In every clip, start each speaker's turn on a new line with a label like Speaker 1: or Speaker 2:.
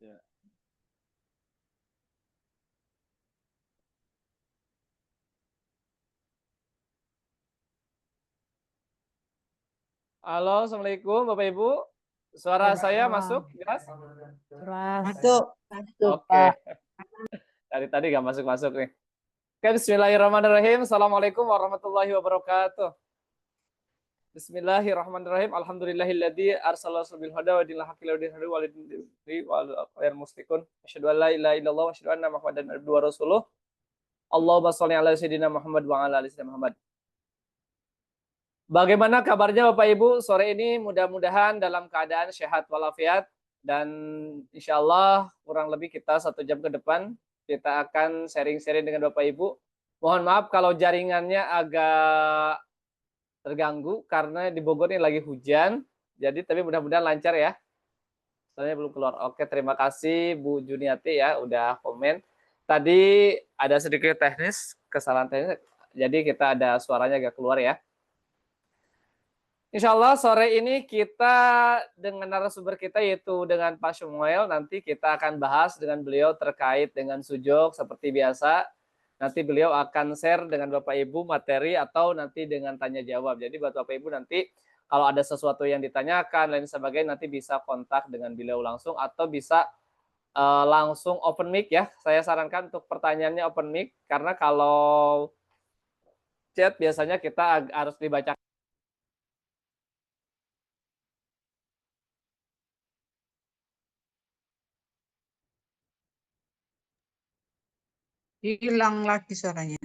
Speaker 1: Ya. Halo, Assalamualaikum Bapak Ibu. Suara saya masuk
Speaker 2: Waalaikumsalam.
Speaker 1: jelas?
Speaker 2: Masuk, masuk, Pak.
Speaker 1: Oke, tadi nggak masuk-masuk nih. Oke, Bismillahirrahmanirrahim. Assalamualaikum warahmatullahi wabarakatuh. Bismillahirrahmanirrahim. Alhamdulillahilladzi arsala bil huda wa dinil haqqi wal muslimin. Asyhadu an la ilaha illallah wa asyhadu anna Muhammadan abduhu wa rasuluh. Allahumma shalli ala sayyidina Muhammad wa ala ali sayyidina Muhammad. Bagaimana kabarnya Bapak Ibu sore ini? Mudah-mudahan dalam keadaan sehat walafiat dan insya Allah kurang lebih kita 1 jam ke depan kita akan sharing-sharing dengan Bapak Ibu. Mohon maaf kalau jaringannya agak terganggu karena di Bogor ini lagi hujan. Jadi tapi mudah-mudahan lancar ya. Soalnya belum keluar. Oke, terima kasih Bu Juniati ya udah komen. Tadi ada sedikit teknis, kesalahan teknis. Jadi kita ada suaranya agak keluar ya. Insya Allah sore ini kita dengan narasumber kita yaitu dengan Pak Shmuel. Nanti kita akan bahas dengan beliau terkait dengan sujud seperti biasa. Nanti beliau akan share dengan Bapak Ibu materi atau nanti dengan tanya jawab. Jadi buat Bapak Ibu nanti kalau ada sesuatu yang ditanyakan lain sebagainya nanti bisa kontak dengan beliau langsung atau bisa langsung open mic ya. Saya sarankan untuk pertanyaannya open mic karena kalau chat biasanya kita harus dibaca.
Speaker 2: Hilang lagi suaranya.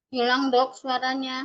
Speaker 3: Hilang dok suaranya.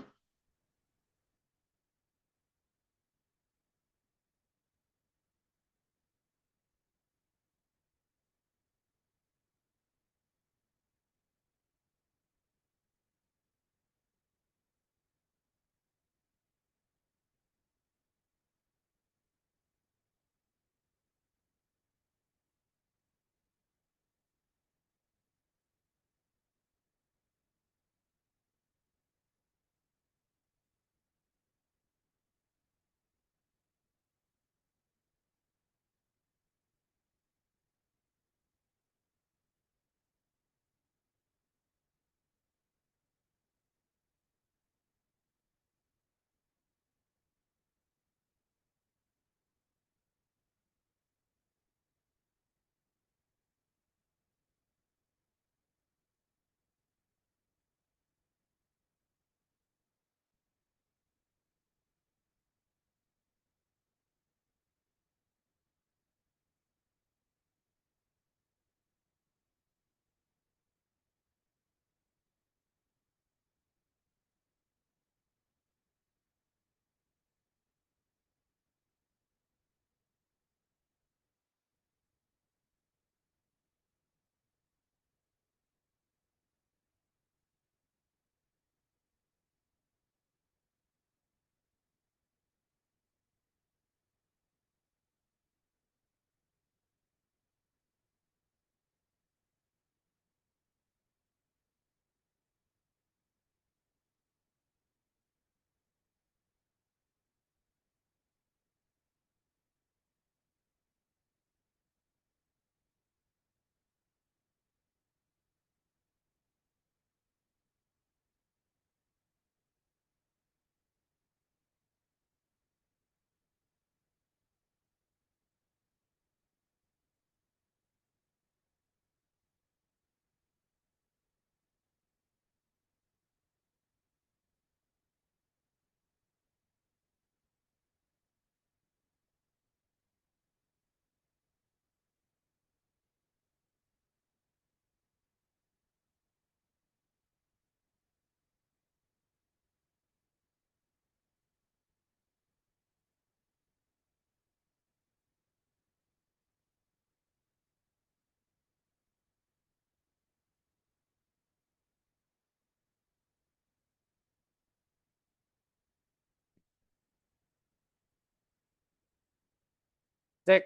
Speaker 1: Cek.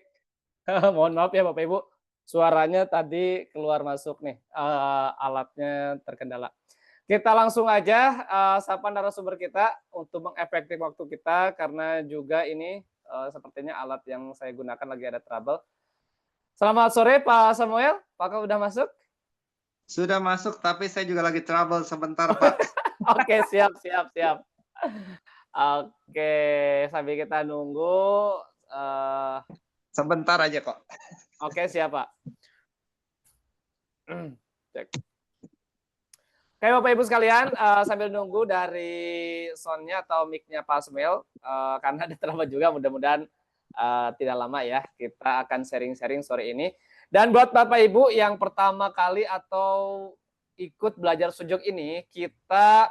Speaker 1: Mohon maaf ya Bapak Ibu, suaranya tadi keluar masuk nih, alatnya terkendala. Kita langsung aja sapa narasumber kita untuk mengefektif waktu kita karena juga ini sepertinya alat yang saya gunakan lagi ada trouble. Selamat sore Pak Samuel, apakah udah masuk?
Speaker 3: Sudah masuk, tapi saya juga lagi trouble sebentar, Pak.
Speaker 1: Oke, siap. Oke, sambil kita nunggu.
Speaker 3: Sebentar aja kok.
Speaker 1: Oke, siap Pak. Cek. Oke Bapak Ibu sekalian, sambil nunggu dari sound-nya atau mic-nya Pak Samuel, karena ada terlambat juga, mudah-mudahan tidak lama ya, kita akan sharing-sharing sore ini. Dan buat Bapak Ibu yang pertama kali atau ikut belajar sujud ini, kita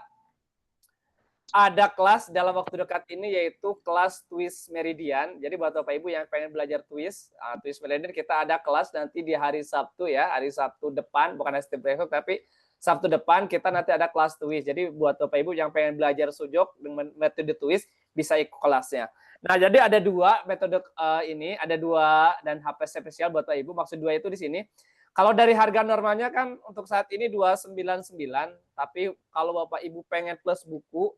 Speaker 1: ada kelas dalam waktu dekat ini yaitu kelas Twist Meridian. Jadi buat Bapak Ibu yang pengen belajar Twist Meridian, kita ada kelas nanti di hari Sabtu ya, hari Sabtu depan, bukan hari Sabtu besok, tapi Sabtu depan kita nanti ada kelas Twist. Jadi buat Bapak Ibu yang pengen belajar sujud dengan metode Twist bisa ikut kelasnya. Nah, jadi ada dua metode ini, ada dua dan HP spesial buat Bapak Ibu. Maksud dua itu di sini. Kalau dari harga normalnya kan untuk saat ini 299, tapi kalau Bapak Ibu pengen plus buku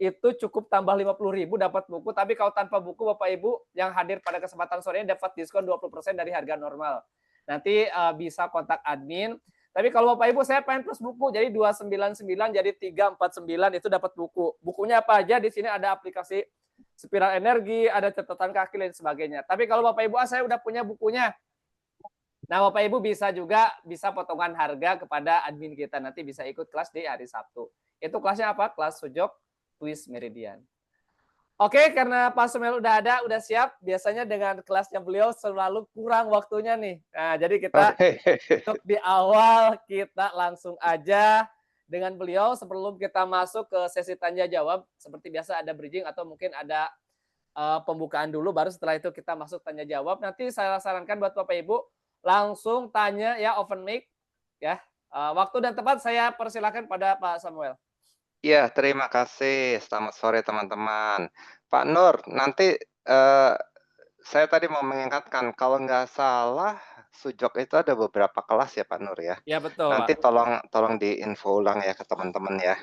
Speaker 1: itu cukup tambah 50.000 dapat buku, tapi kalau tanpa buku Bapak Ibu yang hadir pada kesempatan sore ini dapat diskon 20% dari harga normal. Nanti bisa kontak admin. Tapi kalau Bapak Ibu saya pengen plus buku, jadi 299 jadi 349 itu dapat buku. Bukunya apa aja? Di sini ada aplikasi spiral energi, ada catatan kaki dan sebagainya. Tapi kalau Bapak Ibu saya udah punya bukunya. Nah, Bapak Ibu bisa juga potongan harga kepada admin kita, nanti bisa ikut kelas di hari Sabtu. Itu kelasnya apa? Kelas sujud Twist Meridian. Oke, karena Pak Samuel udah ada, udah siap. Biasanya dengan kelasnya beliau selalu kurang waktunya nih. Nah, jadi kita untuk di awal kita langsung aja dengan beliau sebelum kita masuk ke sesi tanya jawab. Seperti biasa ada bridging atau mungkin ada pembukaan dulu, baru setelah itu kita masuk tanya jawab. Nanti saya sarankan buat Bapak Ibu langsung tanya ya, open mic ya. Waktu dan tempat saya persilakan pada Pak Samuel.
Speaker 3: Iya, terima kasih. Selamat sore teman-teman. Pak Nur, nanti saya tadi mau mengingatkan, kalau nggak salah sujud itu ada beberapa kelas ya Pak Nur ya.
Speaker 1: Ya betul.
Speaker 3: Nanti
Speaker 1: Pak.
Speaker 3: tolong diinfo ulang ya ke teman-teman ya.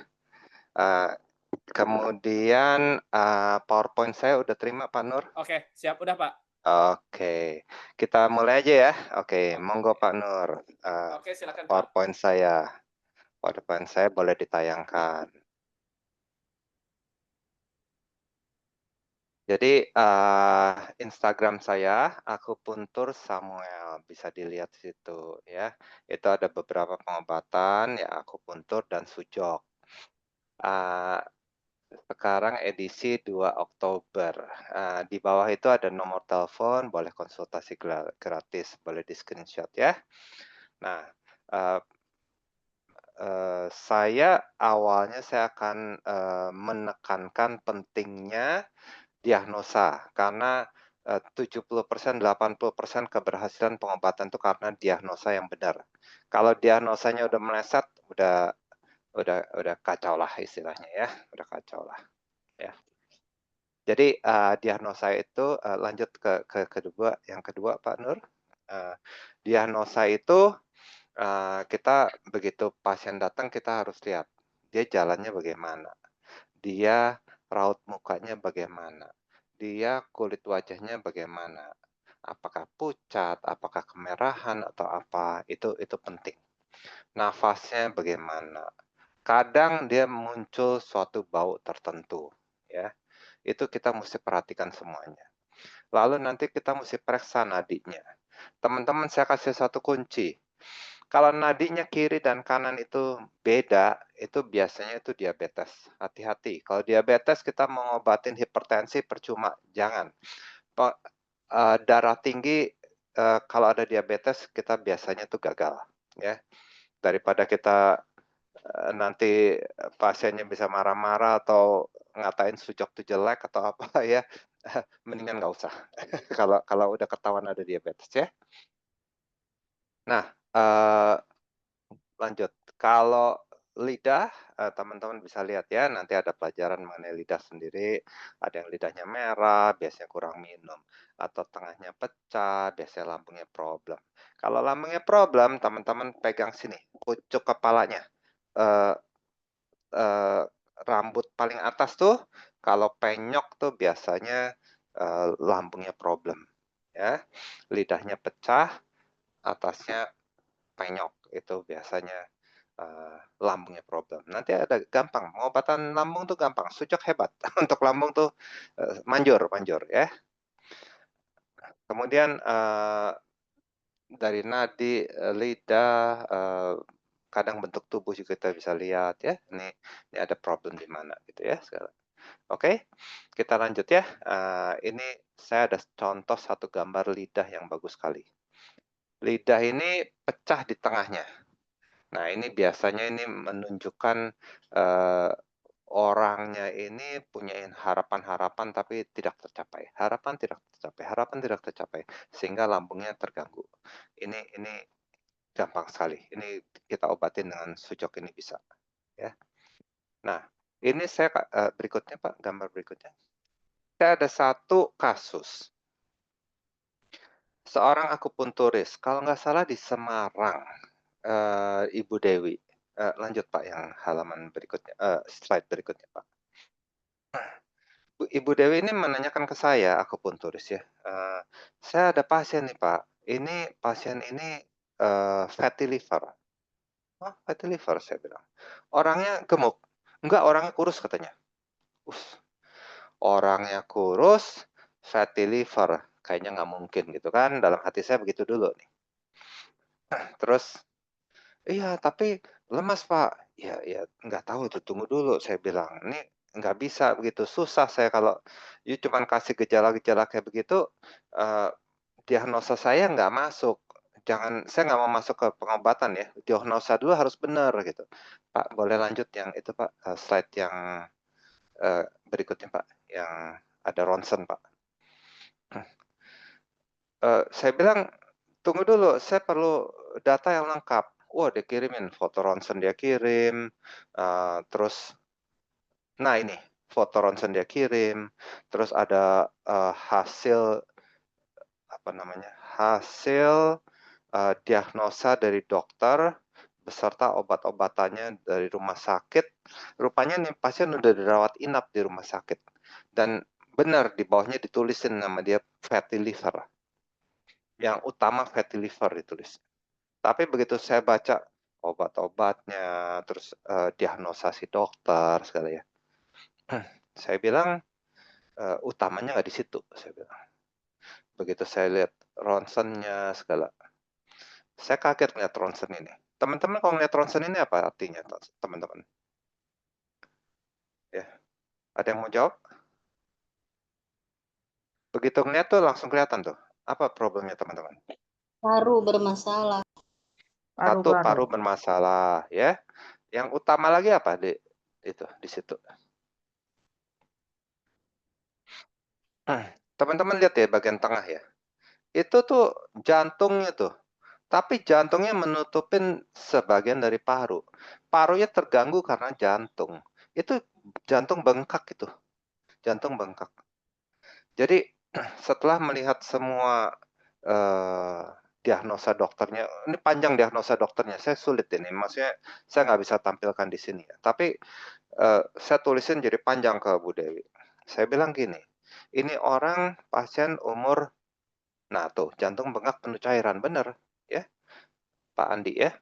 Speaker 3: Kemudian PowerPoint saya udah terima Pak Nur.
Speaker 1: Oke, siap udah Pak.
Speaker 3: Oke, kita mulai aja ya. Oke, monggo Pak Nur.
Speaker 1: Oke, silakan Pak.
Speaker 3: PowerPoint saya boleh ditayangkan. Jadi Instagram saya akupuntur Samuel, bisa dilihat situ ya. Itu ada beberapa pengobatan ya, akupuntur dan sujok. Sekarang edisi 2 Oktober. Di bawah itu ada nomor telepon, boleh konsultasi gratis, boleh di screenshot ya. Nah, saya akan menekankan pentingnya diagnosa, karena 70%, 80% keberhasilan pengobatan itu karena diagnosa yang benar. Kalau diagnosanya udah meleset, udah kacau lah istilahnya ya, udah kacau lah ya. Jadi diagnosa itu lanjut ke yang kedua Pak Nur. Diagnosa itu kita begitu pasien datang kita harus lihat dia jalannya bagaimana, dia raut mukanya bagaimana, dia kulit wajahnya bagaimana, apakah pucat, apakah kemerahan atau apa, itu penting. Nafasnya bagaimana, kadang dia muncul suatu bau tertentu ya, itu kita mesti perhatikan semuanya. Lalu nanti kita mesti periksa nadinya. Teman-teman, saya kasih satu kunci. Kalau nadinya kiri dan kanan itu beda, itu biasanya itu diabetes. Hati-hati. Kalau diabetes kita mau ngobatin hipertensi percuma, jangan. Darah tinggi kalau ada diabetes kita biasanya tuh gagal, ya. Daripada kita nanti pasiennya bisa marah-marah atau ngatain sujok tuh jelek atau apa ya, mendingan nggak usah. Kalau udah ketahuan ada diabetes ya. Nah, lanjut. Kalau lidah, teman-teman bisa lihat ya, nanti ada pelajaran mengenai lidah sendiri. Ada yang lidahnya merah, biasanya kurang minum. Atau tengahnya pecah, biasanya lambungnya problem. Kalau lambungnya problem, teman-teman pegang sini, pucuk kepalanya. Rambut paling atas tuh, kalau penyok tuh biasanya lambungnya problem, ya. Lidahnya pecah, atasnya penyok, itu biasanya lambungnya problem. Nanti ada gampang, pengobatan lambung tuh gampang, Sucok hebat. Untuk lambung tuh manjur ya. Kemudian dari nadi, lidah, kadang bentuk tubuh juga kita bisa lihat ya. Ini ada problem di mana gitu ya sekarang. Oke, kita lanjut ya. Ini saya ada contoh satu gambar lidah yang bagus sekali. Lidah ini pecah di tengahnya. Nah, ini biasanya ini menunjukkan orangnya ini punya harapan-harapan tapi tidak tercapai. Harapan tidak tercapai sehingga lambungnya terganggu. Ini gampang sekali. Ini kita obatin dengan Sucok ini bisa ya. Nah, ini saya berikutnya Pak, gambar berikutnya. Saya ada satu kasus. Seorang akupunturis, kalau nggak salah di Semarang, Ibu Dewi. Lanjut Pak yang halaman berikutnya, slide berikutnya Pak. Ibu Dewi ini menanyakan ke saya, akupunturis ya, saya ada pasien nih Pak, ini pasien ini fatty liver. "Oh fatty liver?" Saya bilang. "Orangnya gemuk?" "Enggak, orangnya kurus," katanya. Orangnya kurus, fatty liver, kayaknya nggak mungkin gitu kan, dalam hati saya begitu dulu nih. Terus, "Iya tapi lemas Pak." Ya nggak tahu itu, tunggu dulu saya bilang, "Ini nggak bisa begitu, susah saya kalau you cuman kasih gejala-gejala kayak begitu, diagnosa saya nggak masuk. Saya nggak mau masuk ke pengobatan ya, diagnosa dulu harus benar," gitu. "Pak boleh lanjut yang itu Pak, slide yang berikutnya Pak, yang ada ronsen Pak." Saya bilang, "Tunggu dulu, saya perlu data yang lengkap." Wah, dia kirimin foto ronsen dia kirim, terus nah ini, foto ronsen dia kirim, terus ada, hasil, apa namanya, hasil, diagnosa dari dokter, beserta obat-obatannya dari rumah sakit. Rupanya nih pasien udah dirawat inap di rumah sakit, dan benar di bawahnya ditulisin nama dia fatty liver. Yang utama fatty liver ditulis. Tapi begitu saya baca obat-obatnya, terus, diagnosa si dokter segala ya, saya bilang, utamanya nggak di situ, saya bilang. Begitu saya lihat ronsennya segala, saya kaget ngeliat ronsen ini. Teman-teman kalau ngeliat ronsen ini apa artinya teman-teman? Ya, ada yang mau jawab? Begitu ngeliat tuh langsung kelihatan tuh, apa problemnya teman-teman?
Speaker 4: Paru bermasalah.
Speaker 3: Satu, paru bermasalah ya. Yang utama lagi apa di situ? Teman-teman lihat ya bagian tengah ya. Itu tuh jantungnya tuh. Tapi jantungnya menutupin sebagian dari paru. Parunya terganggu karena jantung. Itu jantung bengkak itu. Jantung bengkak. Jadi setelah melihat semua diagnosa dokternya, ini panjang diagnosa dokternya, saya sulit ini. Maksudnya saya nggak bisa tampilkan di sini ya. Tapi saya tulisin jadi panjang ke Bu Dewi. Saya bilang gini, ini orang pasien umur, nah tuh jantung bengkak penuh cairan, bener ya Pak Andi ya.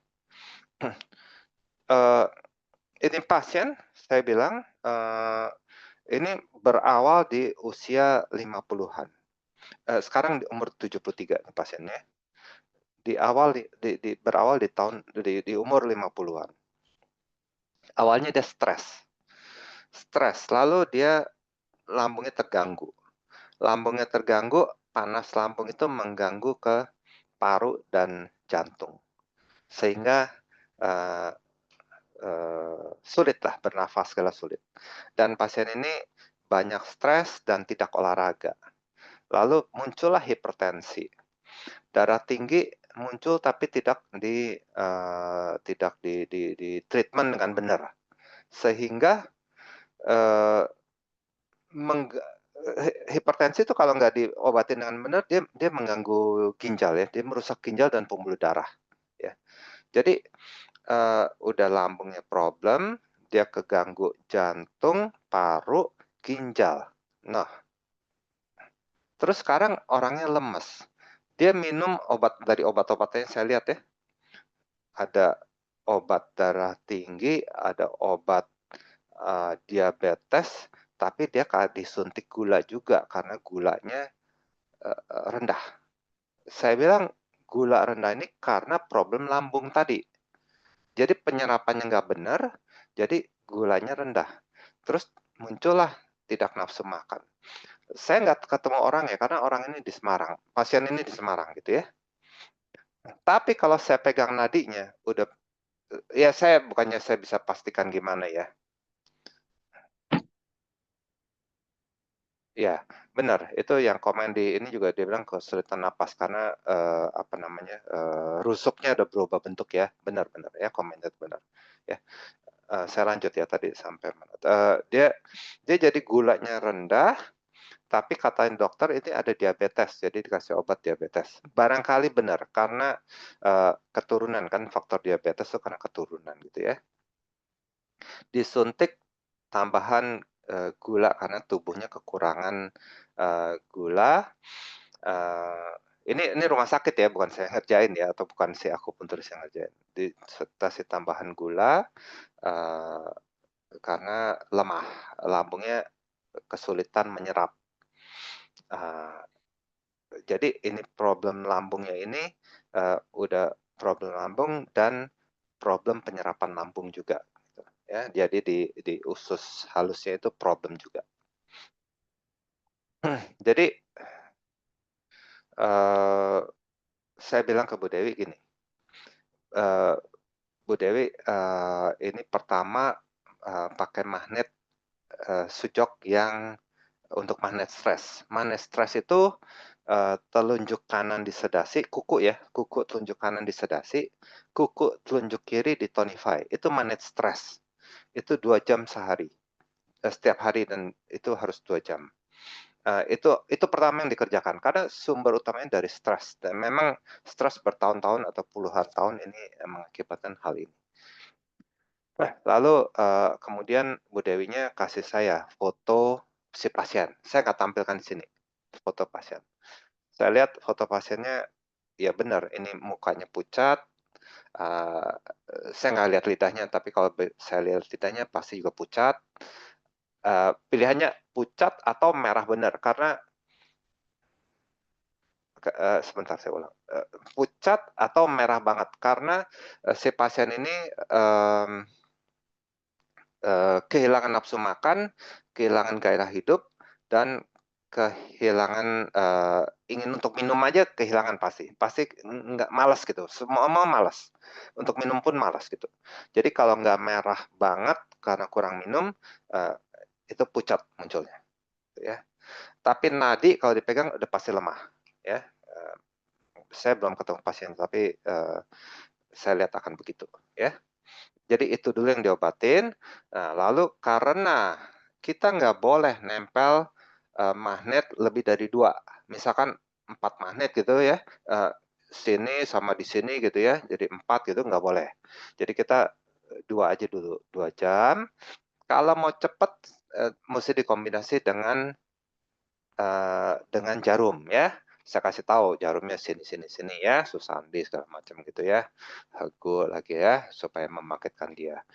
Speaker 3: Ini pasien, saya bilang, ini berawal di usia 50-an. Sekarang di umur 73 nih pasiennya. Berawal di umur 50-an. Awalnya dia stres, lalu dia lambungnya terganggu. Lambungnya terganggu, panas lambung itu mengganggu ke paru dan jantung. Sehingga sulitlah bernafas, segala sulit. Dan pasien ini banyak stres dan tidak olahraga. Lalu muncullah hipertensi. Darah tinggi muncul tapi tidak di treatment dengan benar. Sehingga hipertensi itu kalau nggak diobatin dengan benar, dia mengganggu ginjal ya, dia merusak ginjal dan pembuluh darah ya. Jadi udah lambungnya problem, dia keganggu jantung, paru, ginjal. Nah, Terus sekarang orangnya lemes. Dia minum obat dari obat-obatnya saya lihat ya. Ada obat darah tinggi, ada obat diabetes, tapi dia disuntik gula juga karena gulanya rendah. Saya bilang gula rendah ini karena problem lambung tadi. Jadi penyerapannya nggak benar, jadi gulanya rendah. Terus muncullah tidak nafsu makan. Saya nggak ketemu orang ya, karena orang ini di Semarang. Pasien ini di Semarang gitu ya. Tapi kalau saya pegang nadinya, udah, ya saya bukannya saya bisa pastikan gimana ya. Ya, benar. Itu yang komen di ini juga dia bilang kesulitan napas karena apa namanya rusuknya udah berubah bentuk ya. Benar-benar ya komennya benar. Ya, saya lanjut ya tadi sampai mana. Dia jadi gulanya rendah, tapi katain dokter ini ada diabetes, jadi dikasih obat diabetes. Barangkali benar karena keturunan kan faktor diabetes itu karena keturunan gitu ya. Disuntik tambahan gula karena tubuhnya kekurangan gula. Ini rumah sakit ya, bukan saya ngerjain ya, atau bukan si akupunturis yang ngerjain. Dikasih tambahan gula karena lemah, lambungnya kesulitan menyerap. Jadi ini problem lambungnya ini udah problem lambung dan problem penyerapan lambung juga. Ya, jadi di usus halusnya itu problem juga. Jadi saya bilang ke Bu Dewi gini, Bu Dewi ini pertama pakai magnet sujok yang untuk magnet stres. Magnet stres itu telunjuk kanan disedasi, kuku ya, kuku telunjuk kanan disedasi, kuku telunjuk kiri ditonify. Itu magnet stres. Itu 2 jam sehari. Setiap hari dan itu harus 2 jam. Itu pertama yang dikerjakan karena sumber utamanya dari stres dan memang stres bertahun-tahun atau puluhan tahun ini mengakibatkan hal ini. Nah, lalu kemudian Bu Dewinya kasih saya foto si pasien. Saya nggak tampilkan di sini foto pasien. Saya lihat foto pasiennya, ya benar, ini mukanya pucat. Saya nggak lihat lidahnya, tapi kalau saya lihat lidahnya pasti juga pucat. Pilihannya pucat atau merah benar, karena sebentar saya ulang. Pucat atau merah banget, karena si pasien ini kehilangan nafsu makan, kehilangan gairah hidup, dan kehilangan ingin untuk minum aja kehilangan pasti nggak malas gitu, semua malas, untuk minum pun malas gitu. Jadi kalau nggak merah banget karena kurang minum, itu pucat munculnya, ya. Tapi nadi kalau dipegang udah pasti lemah, ya. Saya belum ketemu pasien, tapi saya lihat akan begitu, ya. Jadi itu dulu yang diobatin. Nah, lalu karena kita nggak boleh nempel magnet lebih dari 2, misalkan 4 magnet gitu ya, sini sama di sini gitu ya, jadi 4 gitu nggak boleh. Jadi kita 2 aja dulu, 2 jam. Kalau mau cepet mesti dikombinasi dengan jarum ya. Saya kasih tahu jarumnya sini sini sini ya, Susandi segala macam gitu ya. Hago lagi ya supaya membangkitkan dia.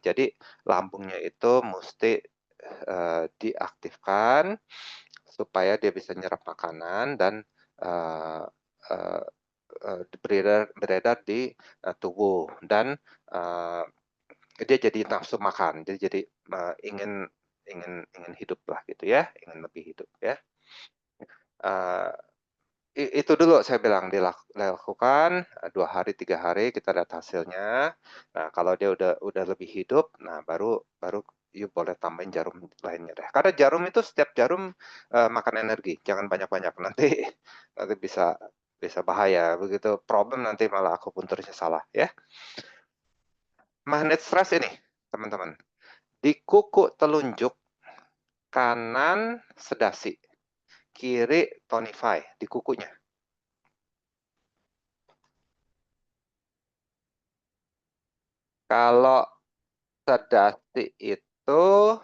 Speaker 3: Jadi lambungnya itu mesti diaktifkan supaya dia bisa nyerap makanan dan beredar di tubuh dan dia jadi nafsu makan. Jadi ingin hidup lah gitu ya, ingin lebih hidup ya. Itu dulu saya bilang dilakukan 2 hari 3 hari kita lihat hasilnya. Nah, kalau dia udah lebih hidup, nah baru you boleh tambahin jarum lainnya deh. Karena jarum itu setiap jarum makan energi, jangan banyak-banyak nanti bisa bahaya. Begitu problem nanti malah akupunturisnya salah ya. Magnet stres ini, teman-teman. Di kuku telunjuk kanan sedasi, kiri tonify di kukunya. Kalau sedasi itu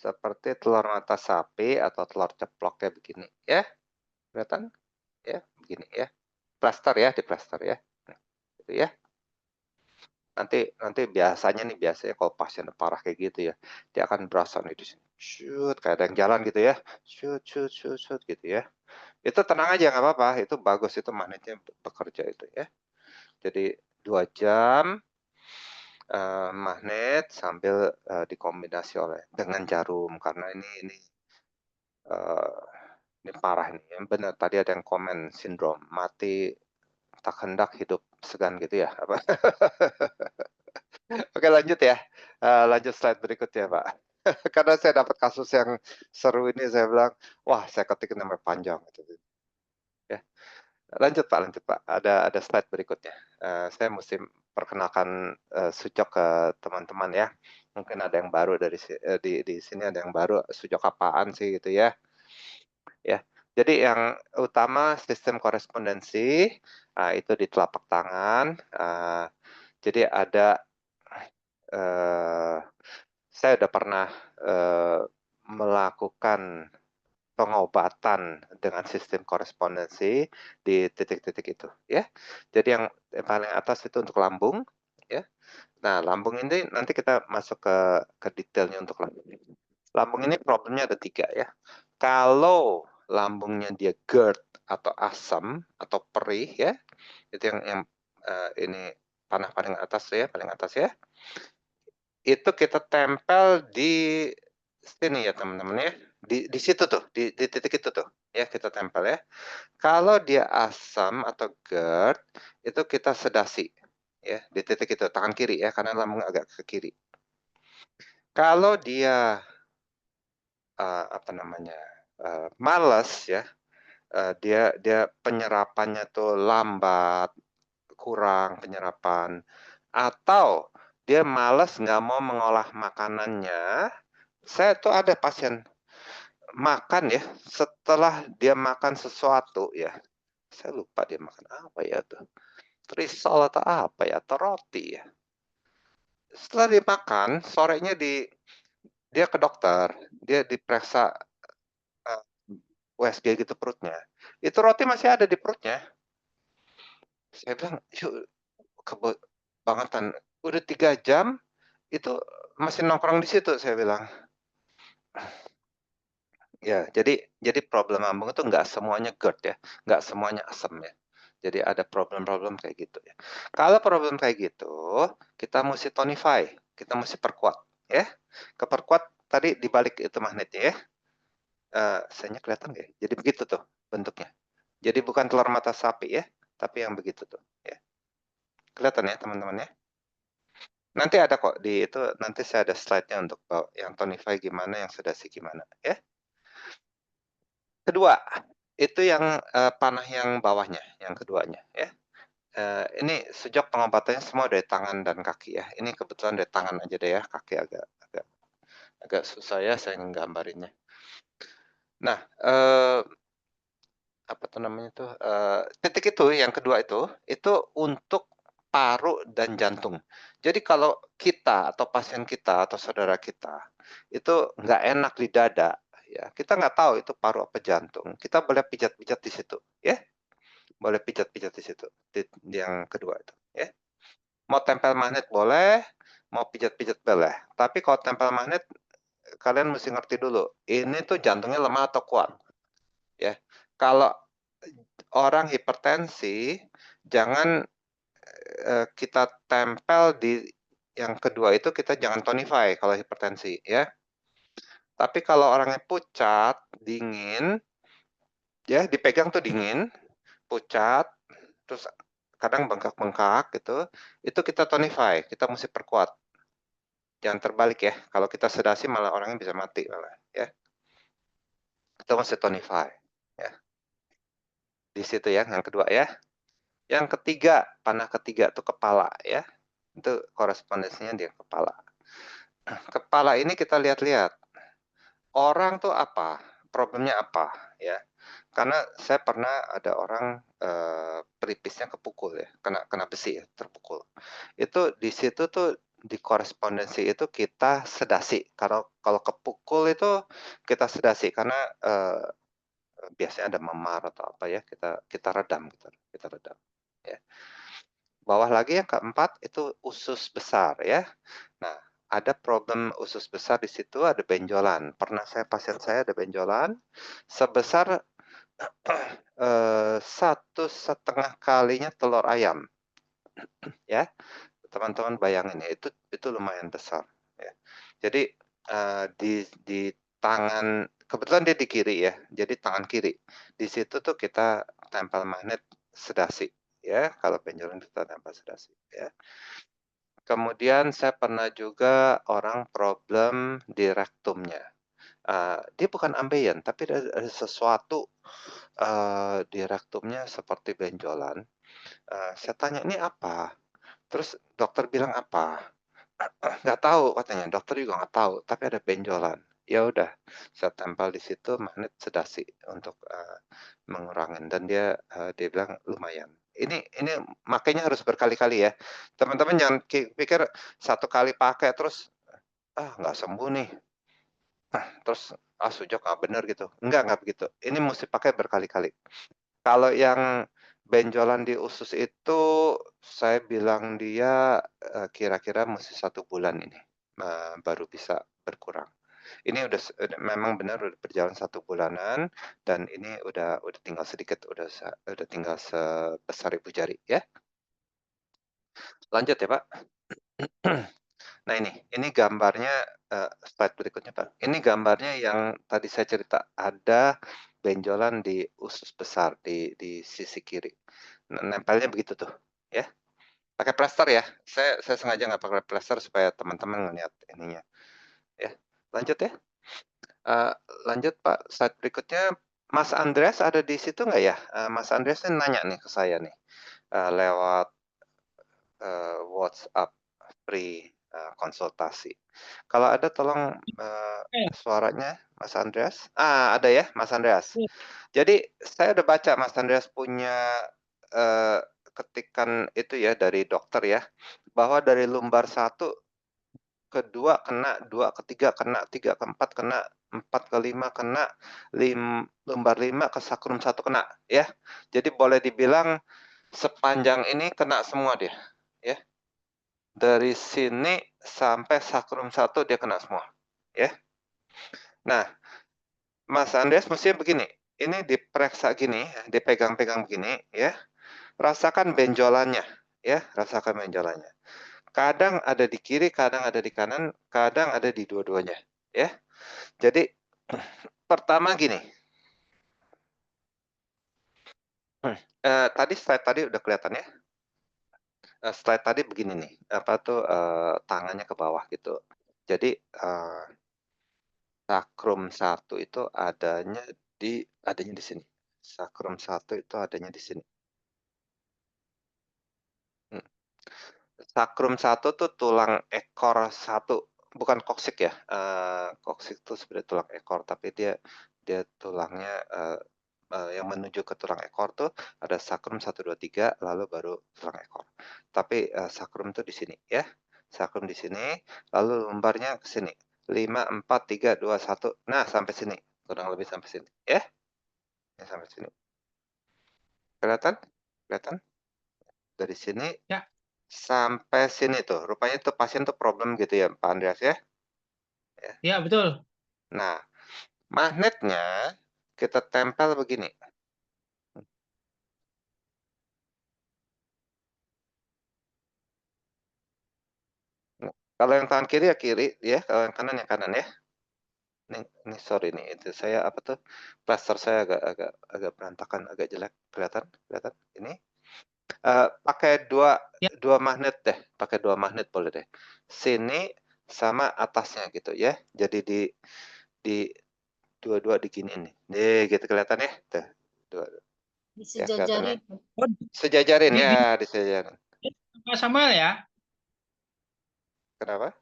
Speaker 3: seperti telur mata sapi atau telur ceplok kayak begini ya. Kelihatan? Ya, begini ya. Plaster ya, diplaster ya. Nah, gitu ya. Nanti biasanya kalau pasien parah kayak gitu ya, dia akan berasa nih di sini. Shoot, kayak ada yang jalan gitu ya. Shoot, shoot, shoot, shoot gitu ya. Itu tenang aja nggak apa-apa, itu bagus itu magnetnya bekerja itu ya. Jadi 2 jam magnet sambil dikombinasi dengan jarum karena ini parah ini. Yang benar tadi ada yang komen sindrom mati tak hendak hidup segan gitu ya apa? Oke lanjut ya. Lanjut slide berikutnya Pak. Karena saya dapat kasus yang seru ini saya bilang, wah saya ketik namanya panjang gitu. Ya. Lanjut Pak. Ada slide berikutnya. Saya mesti perkenalkan Sujok ke teman-teman ya. Mungkin ada yang baru di sini ada yang baru Sujok apaan sih gitu ya. Ya. Jadi yang utama sistem korespondensi itu di telapak tangan. Jadi ada saya udah pernah melakukan pengobatan dengan sistem korespondensi di titik-titik itu ya. Jadi yang paling atas itu untuk lambung ya. Nah, lambung ini nanti kita masuk ke detailnya untuk lambung. Lambung ini problemnya ada 3 ya. Kalau lambungnya dia GERD atau asam atau perih ya, itu yang ini panah paling atas ya. Itu kita tempel di sini ya teman-teman ya. Di situ tuh, di titik itu tuh ya kita tempel ya. Kalau dia asam atau GERD itu kita sedasi ya di titik itu tangan kiri ya karena lambung agak ke kiri. Kalau dia malas ya, dia penyerapannya tuh lambat, kurang penyerapan, atau dia malas nggak mau mengolah makanannya. Saya tuh ada pasien makan ya, setelah dia makan sesuatu ya, saya lupa dia makan apa ya tuh, risol atau apa ya, atau roti ya. Setelah dia makan, sorenya dia ke dokter, dia diperiksa USG gitu perutnya, itu roti masih ada di perutnya. Saya bilang, "Yuk, kebangetan, udah 3 jam, itu masih nongkrong di situ," saya bilang. Ya, jadi problem lambung itu nggak semuanya GERD ya, nggak semuanya asam ya. Jadi ada problem-problem kayak gitu ya. Kalau problem kayak gitu, kita mesti tonify, kita mesti perkuat ya. Keperkuat tadi dibalik itu magnetnya ya. Sayangnya kelihatan nggak ya? Jadi begitu tuh bentuknya. Jadi bukan telur mata sapi ya, tapi yang begitu tuh ya. Kelihatan ya teman-teman ya. Nanti ada kok di itu, nanti saya ada slide-nya untuk yang tonify gimana, yang sedasi gimana ya. Kedua, itu yang panah yang bawahnya, yang keduanya ya. Ini sejak pengobatannya semua dari tangan dan kaki ya. Ini kebetulan dari tangan aja deh ya, kaki agak susah ya saya nggambarinnya. Nah, apa tuh namanya tuh, titik itu yang kedua itu untuk paru dan jantung. Jadi kalau kita atau pasien kita atau saudara kita itu nggak enak di dada ya, kita nggak tahu itu paru apa jantung, kita boleh pijat-pijat di situ ya, boleh pijat-pijat di situ, di yang kedua itu ya. Mau tempel magnet boleh, mau pijat-pijat boleh, tapi kalau tempel magnet kalian mesti ngerti dulu, ini tuh jantungnya lemah atau kuat ya. Kalau orang hipertensi jangan kita tempel di yang kedua itu, kita jangan tonify kalau hipertensi ya. Tapi kalau orangnya pucat, dingin, ya dipegang tuh dingin, pucat, terus kadang bengkak-bengkak gitu, itu kita tonify, kita mesti perkuat. Jangan terbalik ya, kalau kita sedasi malah orangnya bisa mati malah ya. Kita mesti tonify ya. Di situ ya, yang kedua ya. Yang ketiga, panah ketiga tuh kepala ya. Itu korespondensinya di kepala. Kepala ini kita lihat-lihat. Orang tuh apa? Problemnya apa ya? Karena saya pernah ada orang pelipisnya kepukul ya, kena besi ya, terpukul. Itu di situ tuh di korespondensi itu kita sedasi. Kalau kepukul itu kita sedasi karena biasanya ada memar atau apa ya, kita redam gitu, kita redam. Ya. Bawah lagi yang keempat itu usus besar ya. Nah, ada problem usus besar di situ, ada benjolan. Pernah pasien saya ada benjolan sebesar 1,5 kalinya telur ayam. Ya, teman-teman bayangin ya, itu lumayan besar. Ya. Jadi di tangan, kebetulan dia di kiri ya, jadi tangan kiri. Di situ tuh kita tempel magnet sedasi. Ya, kalau benjolan kita tempel sedasi. Ya. Kemudian saya pernah juga orang problem di rektumnya. Dia bukan ambeien, tapi ada sesuatu di rektumnya seperti benjolan. Saya tanya, "Ini apa?" Terus dokter bilang apa? Nggak tahu katanya, dokter juga nggak tahu, tapi ada benjolan. Ya udah, saya tempel di situ magnet sedasi untuk mengurangin dan dia bilang lumayan. Ini makanya harus berkali-kali ya. Teman-teman jangan pikir satu kali pakai terus nggak sembuh nih. Terus sujok nggak bener gitu. Nggak begitu. Ini mesti pakai berkali-kali. Kalau yang benjolan di usus itu saya bilang dia kira-kira mesti 1 bulan ini baru bisa berkurang. Ini udah memang benar udah berjalan 1 bulanan dan ini udah tinggal sedikit, udah tinggal sebesar ibu jari ya. Lanjut ya, Pak. Nah ini gambarnya slide berikutnya, Pak. Ini gambarnya yang tadi saya cerita, ada benjolan di usus besar di sisi kiri. Nempelnya begitu tuh, ya. Pakai plester ya. Saya sengaja nggak pakai plester supaya teman-teman ngelihat ininya. Ya, lanjut ya. Lanjut Pak, slide berikutnya. Mas Andreas ada di situ nggak ya? Mas Andreas ini nanya nih ke saya nih lewat WhatsApp free konsultasi. Kalau ada tolong suaranya Mas Andreas. Ada ya Mas Andreas. Jadi saya udah baca Mas Andreas punya ketikan itu ya dari dokter ya, bahwa dari lumbar 1 ke 2 kena, 2 ke 3 kena, 3 ke 4 kena, 4 ke 5 kena, lumbar 5 ke sakrum 1 kena ya. Jadi boleh dibilang sepanjang ini kena semua dia ya. Dari sini sampai sakrum 1 dia kena semua ya. Nah, Mas Andreas mestinya begini, ini diperiksa gini, dipegang-pegang begini ya. Rasakan benjolannya ya, rasakan benjolannya. Kadang ada di kiri, kadang ada di kanan, kadang ada di dua-duanya ya. Jadi pertama gini. Slide tadi udah kelihatan ya. Slide tadi begini nih, apa tuh tangannya ke bawah gitu. Jadi sakrum 1 itu adanya di sini. Sakrum 1 itu adanya di sini. Sakrum 1 tuh tulang ekor 1, bukan koksik ya. Koksik itu sebenarnya tulang ekor, tapi dia tulangnya yang menuju ke tulang ekor tuh ada sakrum 1, 2, 3, lalu baru tulang ekor. Tapi sakrum tuh di sini ya. Sakrum di sini, lalu lumbarnya ke sini. 5, 4, 3, 2, 1. Nah, sampai sini. Kurang lebih sampai sini ya. Ya, sampai sini. Kelihatan? Kelihatan? Dari sini
Speaker 5: Ya.
Speaker 3: sampai sini tuh. Rupanya tuh pasien tuh problem gitu ya, Pak Andreas ya.
Speaker 5: Ya, betul.
Speaker 3: Nah, magnetnya kita tempel begini. Kalau yang tangan kiri ya kiri ya, kalau yang kanan ya kanan ya. Ini sorry nih, itu saya apa tuh, plaster saya agak berantakan, agak jelek. Kelihatan? Kelihatan? Ini. Pakai
Speaker 5: Ya.
Speaker 3: dua magnet deh, pakai 2 magnet boleh deh. Sini sama atasnya gitu ya. Jadi di dua-dua diginiin nih. Nih gitu kelihatan ya? Tuh. Dua. Ya, kelihatan ya?
Speaker 4: Disejajarin.
Speaker 3: Sejajarin
Speaker 5: Di-
Speaker 3: ya, disejajarin.
Speaker 5: Sama ya,
Speaker 3: Kenapa?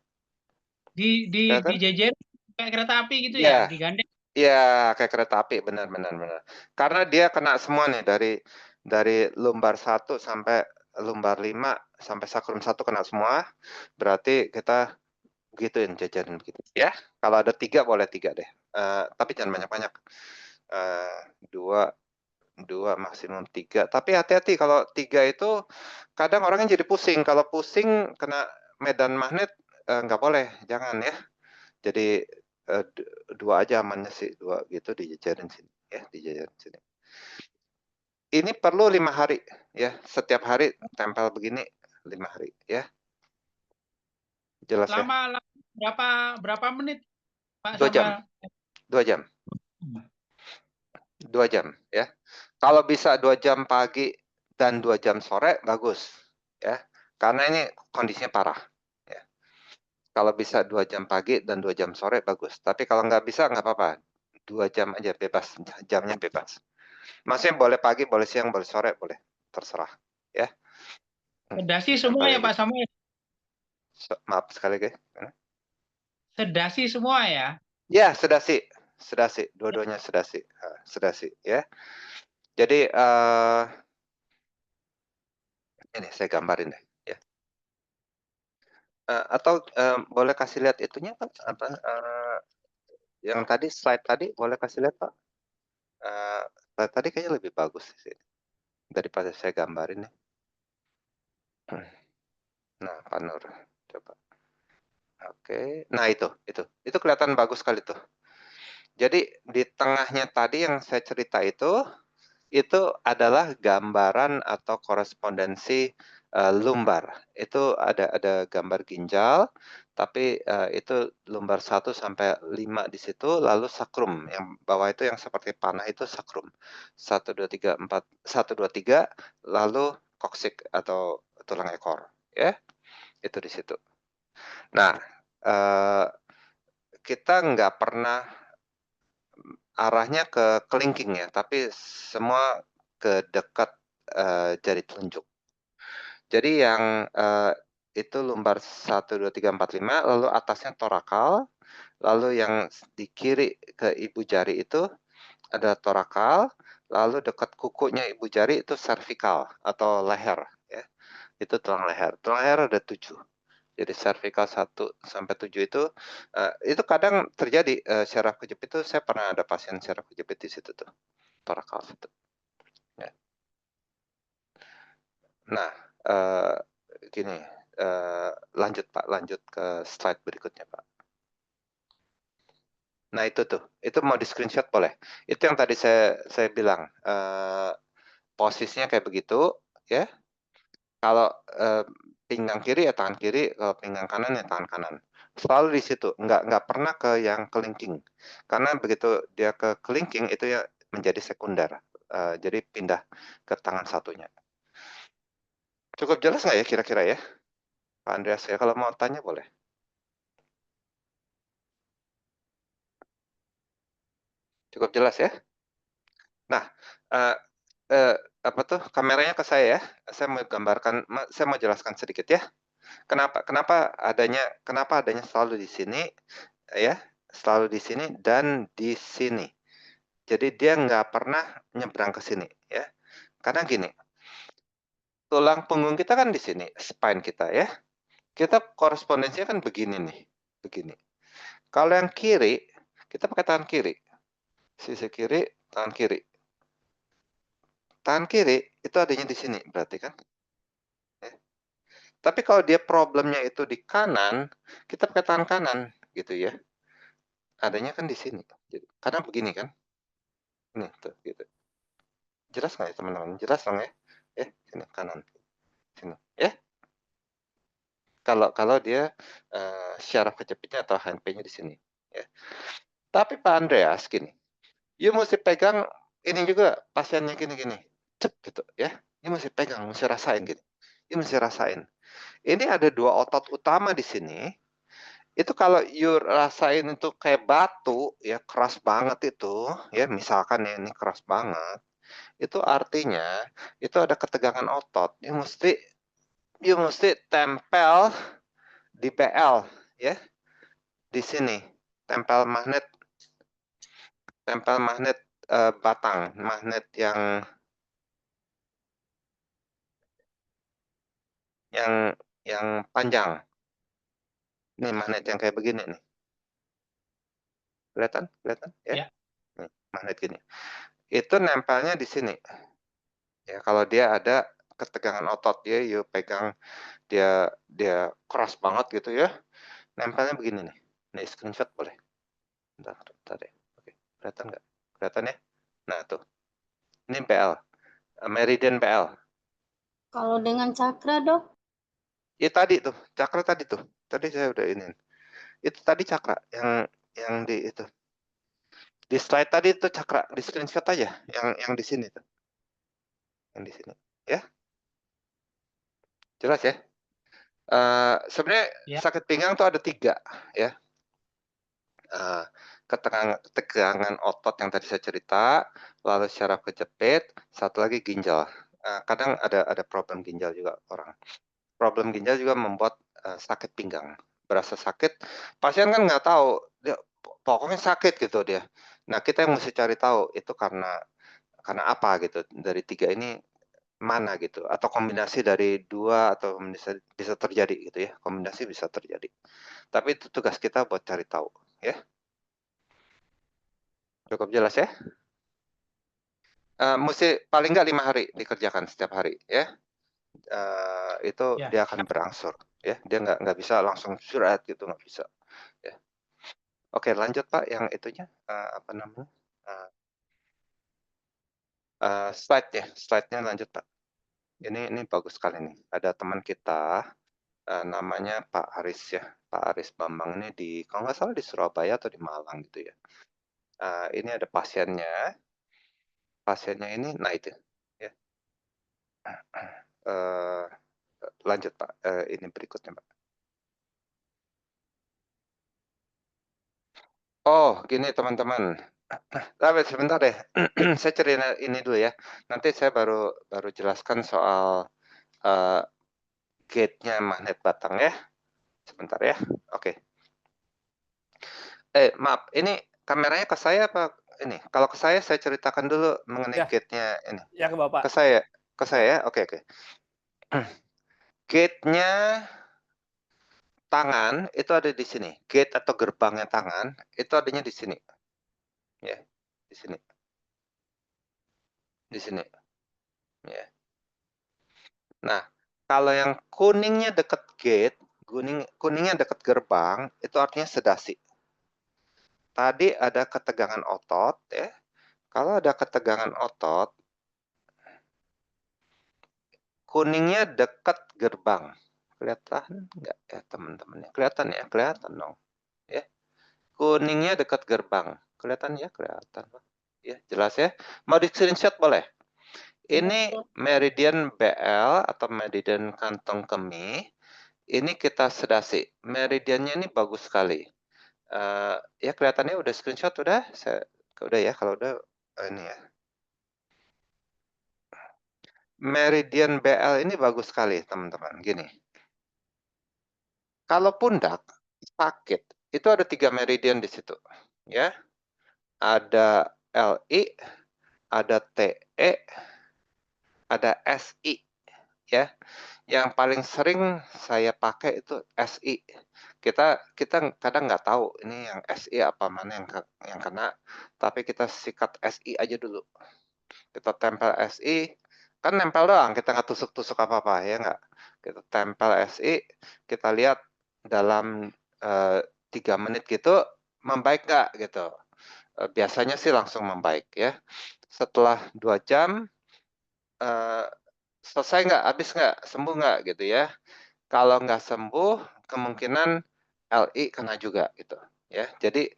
Speaker 5: di
Speaker 3: Kelihatan?
Speaker 5: jajar kayak kereta api gitu
Speaker 3: Iya.
Speaker 5: ya, digandeng.
Speaker 3: Iya, kayak kereta api, benar. Karena dia kena semua nih dari lumbar 1 sampai lumbar 5 sampai sakrum 1 kena semua, berarti kita gituin, jajarin begitu ya. Kalau ada 3 boleh 3 deh, tapi jangan banyak-banyak. 2 maksimum 3, tapi hati-hati kalau 3 itu kadang orangnya jadi pusing, kalau pusing kena medan magnet, nggak boleh, jangan ya. Jadi, 2 aja amannya sih, 2 gitu dijajarin sini ya, dijajarin sini. Ini perlu 5 hari ya, setiap hari tempel begini 5 hari ya. Jelas ya?
Speaker 5: Lama berapa menit, Pak
Speaker 3: 2 jam,
Speaker 5: Samuel?
Speaker 3: 2 jam. 2 jam ya. Kalau bisa 2 jam pagi dan 2 jam sore bagus ya, karena ini kondisinya parah ya. Kalau bisa 2 jam pagi dan 2 jam sore bagus, tapi kalau nggak bisa nggak apa-apa, 2 jam aja bebas, jamnya bebas. Maksudnya boleh pagi, boleh siang, boleh sore, boleh, terserah ya.
Speaker 5: Sedasi semua ya Pak Samuel?
Speaker 3: Maaf sekali lagi.
Speaker 5: Sedasi semua ya?
Speaker 3: Ya, sedasi, dua-duanya sedasi, sedasi ya. Jadi, ini saya gambarin deh ya. Atau, boleh kasih lihat itunya Pak, apa, yang tadi, slide tadi boleh kasih lihat Pak? Slide tadi kayaknya lebih bagus sih, daripada saya gambarin nih. Nah, Pak Nur, coba. Oke, nah itu kelihatan bagus sekali tuh. Jadi di tengahnya tadi yang saya cerita itu adalah gambaran atau korespondensi, lumbar. Itu ada gambar ginjal, tapi, itu lumbar 1 sampai 5 di situ, lalu sakrum, yang bawah itu yang seperti panah itu sakrum. 1, 2, 3, 4, 1, 2, 3, lalu koksik atau tulang ekor, ya, itu di situ. Nah, kita nggak pernah arahnya ke kelingking ya, tapi semua ke dekat, jari telunjuk. Jadi yang, itu lumbar 1, 2, 3, 4, 5, lalu atasnya torakal, lalu yang di kiri ke ibu jari itu ada torakal, lalu dekat kukunya ibu jari itu servikal atau leher ya, itu tulang leher. Tulang leher ada 7. Jadi servikal 1 sampai 7 itu kadang terjadi, syaraf kejepit itu saya pernah ada pasien syaraf kejepit di situ tuh, torakal situ, ya. Nah, gini, lanjut Pak, lanjut ke slide berikutnya Pak. Nah itu tuh, itu mau di-screenshot boleh. Itu yang tadi saya bilang, posisinya kayak begitu ya. Kalau, pinggang kiri ya tangan kiri, kalau pinggang kanan ya tangan kanan. Selalu di situ, nggak pernah ke yang kelingking. Karena begitu dia ke kelingking itu ya menjadi sekunder, jadi pindah ke tangan satunya. Cukup jelas nggak ya kira-kira ya, Pak Andreas ya? Kalau mau tanya boleh. Cukup jelas ya? Nah, eee eee, apa tuh, kameranya ke saya ya, saya mau jelaskan sedikit ya. Kenapa adanya selalu di sini, ya, selalu di sini dan di sini. Jadi dia nggak pernah nyebrang ke sini, ya. Karena gini, tulang punggung kita kan di sini, spine kita ya. Kita korespondensinya kan begini nih, begini. Kalau yang kiri, kita pakai tangan kiri. Sisi kiri, tangan kiri. Tangan kiri itu adanya di sini berarti kan, ya. Tapi kalau dia problemnya itu di kanan, kita pakai tangan kanan gitu ya. Adanya kan di sini. Karena begini kan. Nih tuh gitu. Jelas nggak ya teman-teman? Jelas dong ya? Ya, sini kanan. Sini, ya. Kalau dia, syaraf kejepitnya atau HNP-nya di sini, ya. Tapi Pak Andreas gini, you mesti pegang ini juga pasiennya gini-gini, cep gitu ya. You mesti pegang, mesti rasain gitu. You mesti rasain. Ini ada 2 otot utama di sini, itu kalau you rasain itu kayak batu ya, keras banget itu, ya misalkan ya ini keras banget, itu artinya itu ada ketegangan otot, you mesti tempel di PL ya, di sini, tempel magnet, batang, magnet yang yang panjang. Nih magnet yang kayak begini nih. Kelihatan? Kelihatan ya?
Speaker 5: Ya.
Speaker 3: Nih, magnet gini. Itu nempelnya di sini. Ya, kalau dia ada ketegangan otot ya, you pegang dia keras banget gitu ya. Nempelnya begini nih. Nih screenshot boleh. Bentar ya. Oke, kelihatan nggak? Kelihatan ya? Nah, tuh. Ini PL. Meridian PL.
Speaker 4: Kalau dengan cakra, Dok?
Speaker 3: Ya tadi tuh, cakra tadi tuh. Tadi saya udah ini. Itu tadi cakra yang di itu. Di slide tadi itu cakra, di screenshot aja yang di sini tuh. Yang di sini. Ya. Jelas ya? Sebenarnya
Speaker 5: Ya.
Speaker 3: sakit pinggang tuh ada 3 ya. Ketegangan otot yang tadi saya cerita, lalu syaraf kejepit, satu lagi ginjal. Kadang ada problem ginjal juga orang. Problem ginjal juga membuat sakit pinggang. Berasa sakit, pasien kan nggak tahu, dia pokoknya sakit gitu dia. Nah, kita yang mesti cari tahu itu karena apa gitu. Dari 3 ini mana gitu, atau kombinasi dari 2 atau bisa terjadi gitu ya. Kombinasi bisa terjadi. Tapi itu tugas kita buat cari tahu ya. Cukup jelas ya? Mesti paling nggak 5 hari dikerjakan setiap hari ya. Itu
Speaker 5: Ya.
Speaker 3: dia akan berangsur ya. Dia nggak bisa langsung surat gitu, nggak bisa ya. Oke, lanjut Pak yang itunya apa namanya? Slide ya, slide-nya lanjut Pak. Ini bagus sekali nih. Ada teman kita namanya Pak Aris ya. Pak Aris Bambang ini kalau nggak salah di Surabaya atau di Malang gitu ya. Ini ada pasiennya. Pasiennya ini, nah itu ya. Lanjut Pak, ini berikutnya Pak. Oh, gini teman-teman. Tapi sebentar deh. Saya cerita ini dulu ya. Nanti saya baru jelaskan soal gate-nya magnet batang ya. Sebentar ya. Oke. Maaf, ini kameranya ke saya apa ini? Kalau ke saya ceritakan dulu mengenai
Speaker 1: Ya.
Speaker 3: gate-nya ini.
Speaker 1: Ya ke Bapak.
Speaker 3: Ke saya ya. Oke. Gate-nya tangan itu ada di sini. Gate atau gerbangnya tangan itu adanya di sini. Ya, di sini. Di sini. Ya. Nah, kalau yang kuningnya dekat gate, kuningnya dekat gerbang, itu artinya sedasi. Tadi ada ketegangan otot ya. Kalau ada ketegangan otot, kuningnya dekat gerbang. Kelihatan nggak ya teman-teman? Kelihatan ya? Kelihatan dong. Ya. Kuningnya dekat gerbang. Kelihatan ya? Kelihatan. Ya, jelas ya. Mau di screenshot boleh. Ini meridian BL atau meridian kantong kemih. Ini kita sedasi. Meridiannya ini bagus sekali. Ya kelihatannya udah screenshot udah. Udah ya kalau udah ini ya. Meridian BL ini bagus sekali teman-teman. Gini. Kalau pundak sakit, itu ada 3 meridian di situ. Ya. Ada LI, ada TE, ada SI. Ya. Yang paling sering saya pakai itu SI. Kita kadang nggak tahu ini yang SI apa mana yang kena, tapi kita sikat SI aja dulu. Kita tempel SI, kan nempel doang, kita nggak tusuk-tusuk apa-apa ya nggak. Kita tempel SI, kita lihat dalam 3 menit gitu membaik nggak gitu. Biasanya sih langsung membaik ya. Setelah 2 jam selesai nggak, habis nggak, sembuh nggak gitu ya. Kalau nggak sembuh, kemungkinan LI kena juga gitu ya. Jadi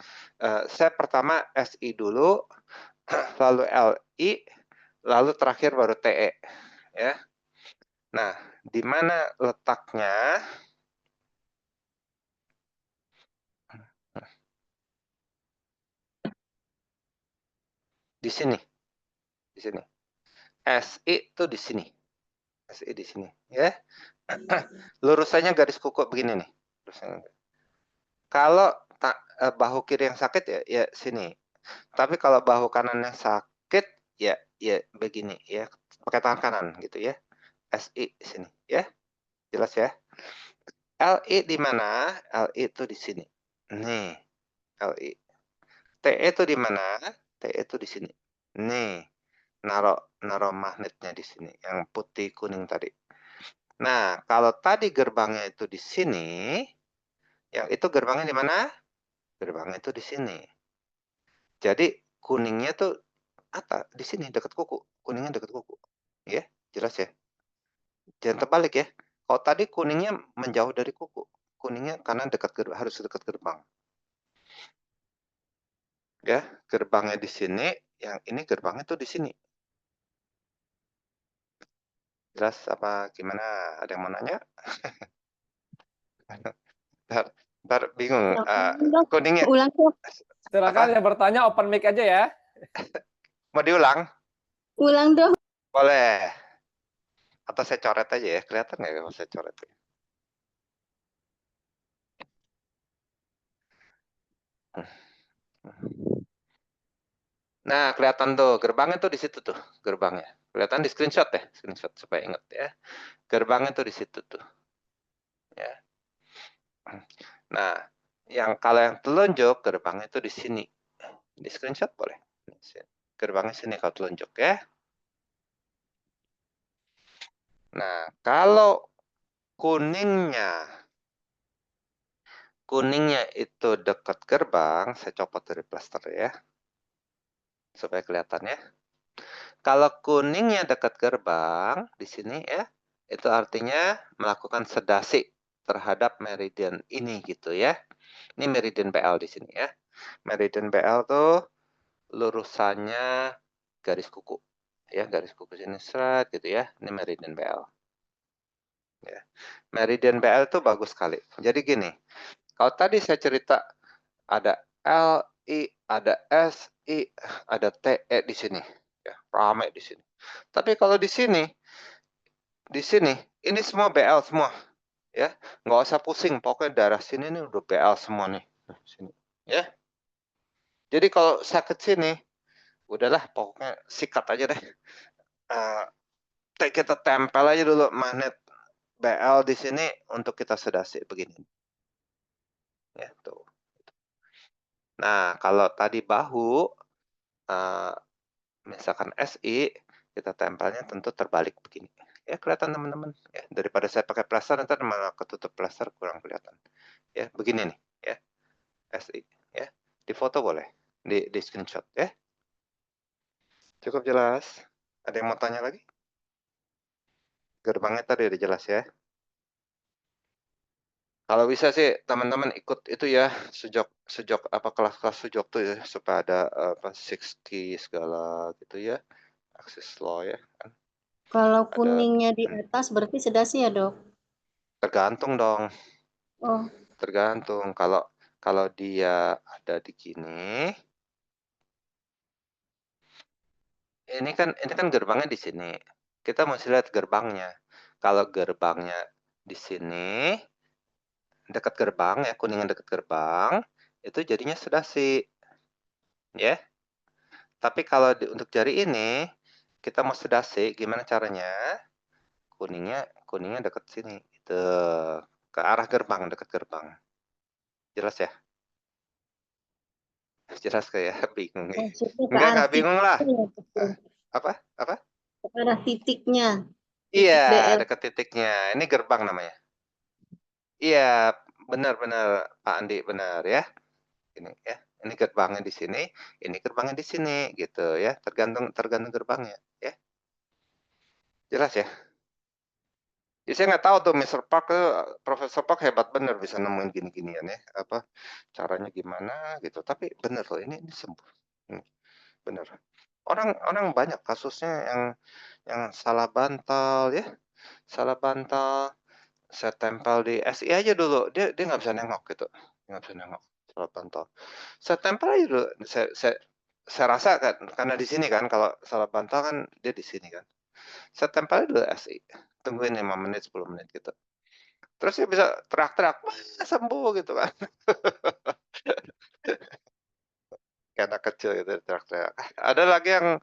Speaker 3: saya pertama SI dulu, lalu LI, lalu terakhir baru TE ya. Nah, di mana letaknya? Di sini. Di sini. SI itu di sini. SI di sini ya. Lurusannya garis kuku begini nih. Kalau bahu kiri yang sakit ya sini. Tapi kalau bahu kanan yang sakit ya begini ya, pakai tangan kanan gitu ya. SI sini ya. Jelas ya? LI di mana? LI itu di sini. Nih, LI. TE itu di mana? TE itu di sini. Nih, naruh magnetnya di sini, yang putih kuning tadi. Nah, kalau tadi gerbangnya itu di sini, yang itu gerbangnya di mana? Gerbangnya itu di sini. Jadi kuningnya tuh di sini dekat kuku, kuningnya dekat kuku. Ya, jelas ya? Jangan terbalik ya. Kalau tadi kuningnya menjauh dari kuku, kuningnya karena harus dekat gerbang. Ya, gerbangnya di sini, yang ini gerbangnya tuh di sini. Jelas apa gimana? Ada yang mau nanya? Ntar bingung.
Speaker 4: Dok,
Speaker 3: Kuningnya
Speaker 4: ulang dok.
Speaker 1: Silakan
Speaker 3: apa?
Speaker 1: yang bertanya open mic aja ya.
Speaker 3: Mau diulang?
Speaker 4: Ulang dok.
Speaker 3: Boleh. Atau saya coret aja ya, kelihatan nggak kalau saya coret? Nah, kelihatan tuh, gerbangnya tuh di situ tuh, gerbangnya. Kelihatan di screenshot ya, screenshot supaya ingat ya. Gerbangnya tuh di situ tuh. Ya. Nah, kalau yang telunjuk, gerbangnya tuh di sini. Di screenshot boleh. Gerbangnya sini kalau telunjuk ya. Nah, kalau kuningnya itu dekat gerbang, saya copot dari plaster ya. Supaya kelihatan ya. Kalau kuningnya dekat gerbang di sini ya, itu artinya melakukan sedasi terhadap meridian ini gitu ya. Ini meridian BL di sini ya. Meridian BL tuh lurusannya garis kuku. Ya, garis kuku sini seret gitu ya. Ini meridian BL. Ya. Meridian BL itu bagus sekali. Jadi gini, kalau tadi saya cerita ada LI, ada SI, ada TE di sini. Ya, ramai di sini. Tapi kalau di sini ini semua BL semua. Ya, nggak usah pusing. Pokoknya daerah sini nih udah BL semua nih. Sini. Ya. Jadi kalau sakit sini, udahlah pokoknya sikat aja deh. Kita tempel aja dulu magnet BL di sini untuk kita sedasi begini. Ya, tuh. Nah, kalau tadi bahu, misalkan SI, kita tempelnya tentu terbalik begini. Ya, kelihatan teman-teman. Ya, daripada saya pakai plaster, nanti malah ketutup plaster kurang kelihatan. Ya, begini nih. Ya, SI. Ya, di foto boleh. Di screenshot ya. Cukup jelas. Ada yang mau tanya lagi? Gerbangnya tadi udah jelas ya. Kalau bisa sih teman-teman ikut itu ya sejok apa kelas-kelas sejok tuh ya supaya ada apa 60 segala gitu ya. Access law ya kan.
Speaker 4: Kalau kuningnya di atas berarti sedasi ya dok?
Speaker 3: Tergantung dong.
Speaker 4: Oh.
Speaker 3: Tergantung kalau dia ada di gini. Ini kan gerbangnya di sini. Kita mesti lihat gerbangnya. Kalau gerbangnya di sini dekat gerbang ya, kuningan dekat gerbang, itu jadinya sedasi. Ya. Tapi kalau untuk jari ini kita mau sedasi, gimana caranya? Kuningnya dekat sini, gitu. Ke arah gerbang, dekat gerbang. Jelas ya? Jelas kayak bingung ya?
Speaker 4: Maksudnya ke
Speaker 3: Enggak
Speaker 4: arah
Speaker 3: bingung lah.
Speaker 4: titiknya.
Speaker 3: Apa?
Speaker 4: Ke arah titiknya.
Speaker 3: Iya,
Speaker 4: Titik BL.
Speaker 3: dekat titiknya. Ini gerbang namanya. Iya, benar-benar Pak Andi, benar ya. Ini ya. Ini gerbangnya di sini, ini gerbangnya di sini, gitu ya. Tergantung gerbangnya, ya. Jelas ya? Ya, saya nggak tahu tuh Mr. Park Profesor Park hebat bener bisa nemuin gini-ginian ya. Apa caranya gimana gitu. Tapi bener loh ini sembuh. Bener. Orang banyak kasusnya yang salah bantal ya. Salah bantal. Saya tempel di SI aja dulu. Dia nggak bisa nengok gitu. Nggak bisa nengok. Salah bantal. Saya tempel aja dulu. Saya rasa kan karena di sini kan kalau salah bantal kan dia di sini kan. Saya tempel dulu SI. Tungguin 5 menit 10 menit gitu. Terus dia bisa teriak-teriak, "Wah, sembuh," gitu kan. Kayak anak kecil gitu teriak-teriak. Ada lagi yang,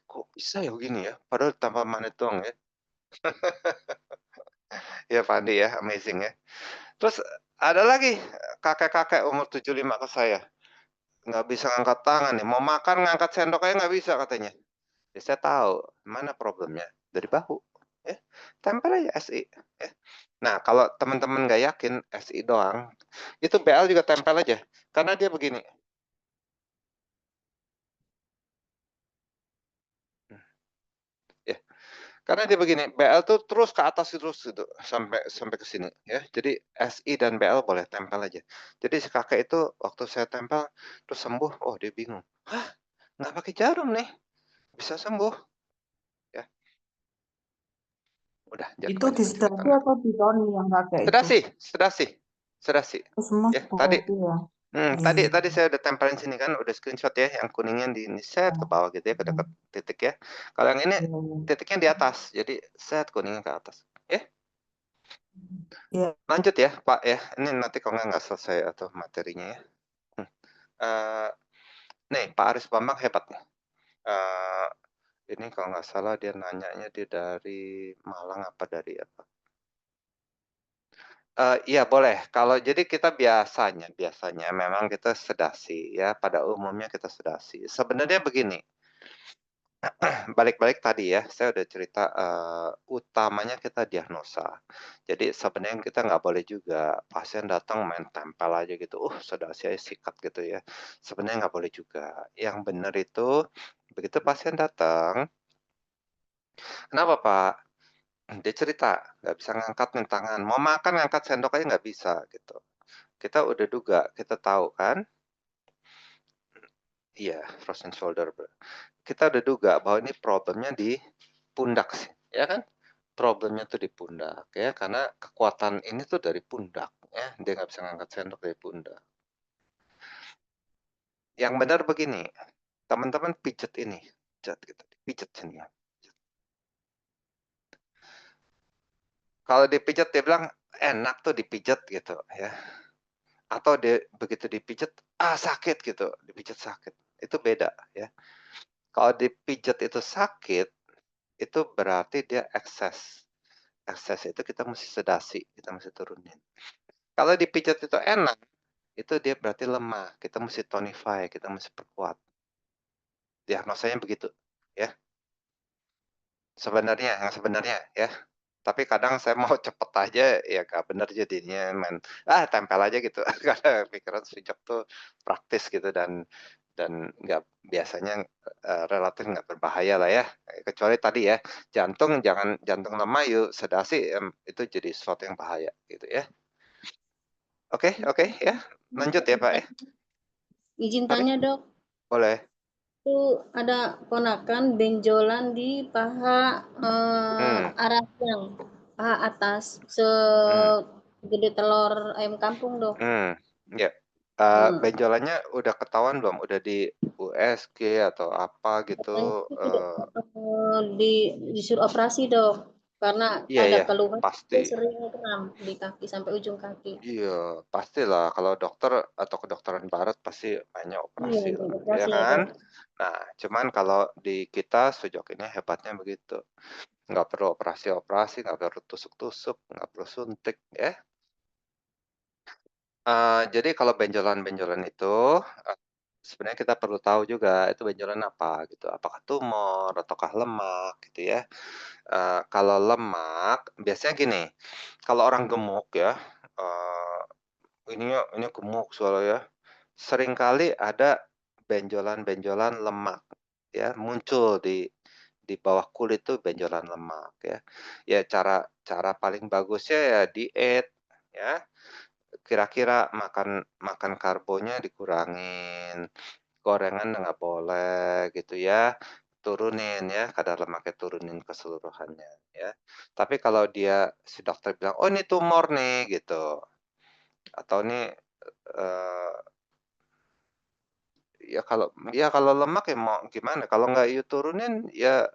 Speaker 3: kok bisa ya begini ya? Padahal tanpa magnet doang ya. Ya Pandi ya, amazing ya. Terus ada lagi kakek-kakek umur 75 ke saya, nggak bisa ngangkat tangan nih, mau makan ngangkat sendok aja nggak bisa katanya. Ya saya tahu, mana problemnya, dari bahu, ya. Tempel aja SI, ya. Nah, kalau teman-teman nggak yakin SI doang, itu BL juga tempel aja, karena dia begini. Ya, karena dia begini, BL tuh terus ke atas terus gitu, sampai sampai ke sini, ya. Jadi SI dan BL boleh tempel aja. Jadi si kakek itu waktu saya tempel, terus sembuh, oh dia bingung, "Hah, nggak pakai jarum nih, bisa sembuh?" Ya, udah jangan
Speaker 2: Itu
Speaker 3: kebanyakan cerita.
Speaker 2: disedasi atau ditoni yang pakai itu?
Speaker 3: Sedasi, sedasi, sedasi.
Speaker 2: Oh, semua
Speaker 3: Ya, tadi
Speaker 2: sedasi ya?
Speaker 3: tadi
Speaker 2: Iya.
Speaker 3: tadi saya udah tempelin sini kan, udah screenshot ya, yang kuningnya di set ke bawah gitu ya, ke dekat titik ya. Kalau yang ini titiknya di atas, jadi set kuningnya ke atas. Ya,
Speaker 2: Iya.
Speaker 3: lanjut ya Pak ya. Ini nanti kalau nggak selesai atau materinya ya. Eh, nih Pak Aris Bambang hebat nih. Ini kalau nggak salah dia nanyanya dia dari Malang apa dari apa? Iya boleh. Kalau jadi kita biasanya memang kita sedasi ya, pada umumnya kita sedasi. Sebenarnya begini, balik-balik tadi ya, saya udah cerita, utamanya kita diagnosa. Jadi sebenarnya kita nggak boleh juga pasien datang main tempel aja gitu, sedasi aja sikat gitu ya. Sebenarnya nggak boleh juga. Yang benar itu, begitu pasien datang, "Kenapa Pak?" Dia cerita, nggak bisa ngangkat nih tangan, mau makan ngangkat sendok aja nggak bisa gitu. Kita udah duga, kita tahu kan. Iya, frozen shoulder, kita udah duga bahwa ini problemnya di pundak sih, ya kan? Problemnya tuh di pundak ya, karena kekuatan ini tuh dari pundak ya, dia nggak bisa ngangkat sendok dari pundak. Yang benar begini, teman-teman pijet ini, pijet gitu, pijet sini ya. Kalau dipijet dia bilang enak tuh dipijet gitu ya. Atau dia begitu dipijet, sakit gitu, dipijet sakit. Itu beda ya. Kalau dipijet itu sakit, itu berarti dia ekses. Ekses itu kita mesti sedasi, kita mesti turunin. Kalau dipijat itu enak, itu dia berarti lemah, kita mesti tonify, kita mesti perkuat. Diagnosanya begitu, ya. Sebenarnya, yang sebenarnya ya. Tapi kadang saya mau cepet aja, ya nggak bener jadinya main, tempel aja gitu. Karena pikiran sejak tuh praktis gitu dan nggak biasanya, relatif nggak berbahaya lah ya. Kecuali tadi ya, jantung lemah yuk sedasi, itu jadi sesuatu yang bahaya gitu ya. Oke oke ya, lanjut ya Pak ya.
Speaker 4: Izin
Speaker 3: Sorry?
Speaker 4: tanya dok,
Speaker 3: Boleh.
Speaker 4: itu ada ponakan benjolan di paha arah yang paha atas
Speaker 3: Hmm.
Speaker 4: segede telur ayam kampung dok.
Speaker 3: Ya. Benjolannya udah ketahuan belum? Udah di USG atau apa gitu?
Speaker 4: Katanya itu tidak disuruh operasi dok, karena
Speaker 3: Iya
Speaker 4: ada
Speaker 3: ya,
Speaker 4: keluhan
Speaker 3: pasti.
Speaker 4: dia sering kram di kaki sampai ujung kaki.
Speaker 3: Iya, pastilah kalau dokter atau kedokteran barat pasti banyak
Speaker 4: Iya,
Speaker 3: operasi lah, ya
Speaker 4: operasi ya
Speaker 3: kan?
Speaker 4: dok.
Speaker 3: Nah, cuman kalau di kita sejauh ini hebatnya begitu. Nggak perlu operasi-operasi, nggak perlu tusuk-tusuk, nggak perlu suntik, ya. Jadi kalau benjolan-benjolan itu, sebenarnya kita perlu tahu juga itu benjolan apa gitu, apakah tumor ataukah lemak gitu ya. Kalau lemak biasanya gini, kalau orang gemuk ya, eee, ini gemuk soalnya ya, seringkali ada benjolan-benjolan lemak ya, muncul di bawah kulit tuh benjolan lemak ya. Ya cara cara paling bagusnya ya diet ya. Kira-kira makan makan karbonya dikurangin, gorengan nggak boleh gitu ya, turunin ya, kadar lemaknya turunin keseluruhannya ya. Tapi kalau dia si dokter bilang, "Oh ini tumor nih," gitu, atau ini, eee, ya kalau lemak ya mau gimana, kalau nggak you turunin ya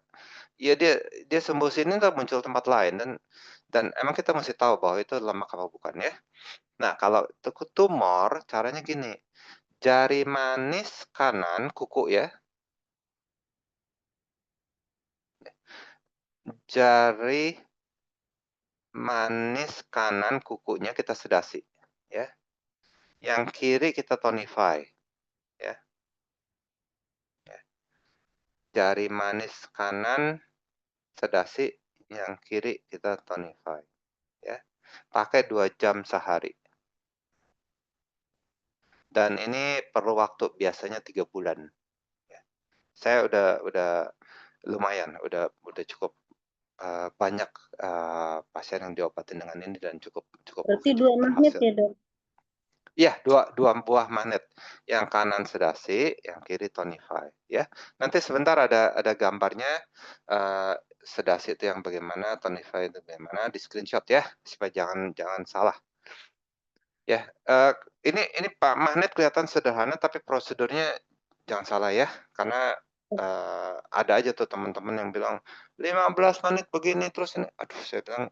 Speaker 3: dia dia sembuh sini entar muncul tempat lain dan emang kita mesti tahu bahwa itu lemak apa bukan ya. Nah kalau tumor caranya gini, jari manis kanan kuku ya, jari manis kanan kukunya kita sedasi, ya. Yang kiri kita tonify, ya. Jari manis kanan sedasi, yang kiri kita tonify, ya. Pakai 2 jam sehari. Dan ini perlu waktu biasanya 3 bulan. Ya. Saya udah lumayan, udah cukup banyak pasien yang diobatin dengan ini dan cukup
Speaker 4: Berarti 2 magnet
Speaker 3: berhasil.
Speaker 4: ya, Dok?
Speaker 3: Iya, dua buah magnet. Yang kanan sedasi, yang kiri tonify, ya. Nanti sebentar ada gambarnya, sedasi itu yang bagaimana, tonify itu bagaimana, di-screenshot ya, supaya jangan salah. Ya, ini Pak, magnet kelihatan sederhana, tapi prosedurnya jangan salah ya, karena, ada aja tuh teman-teman yang bilang, 15 menit begini, terus ini, aduh saya bilang,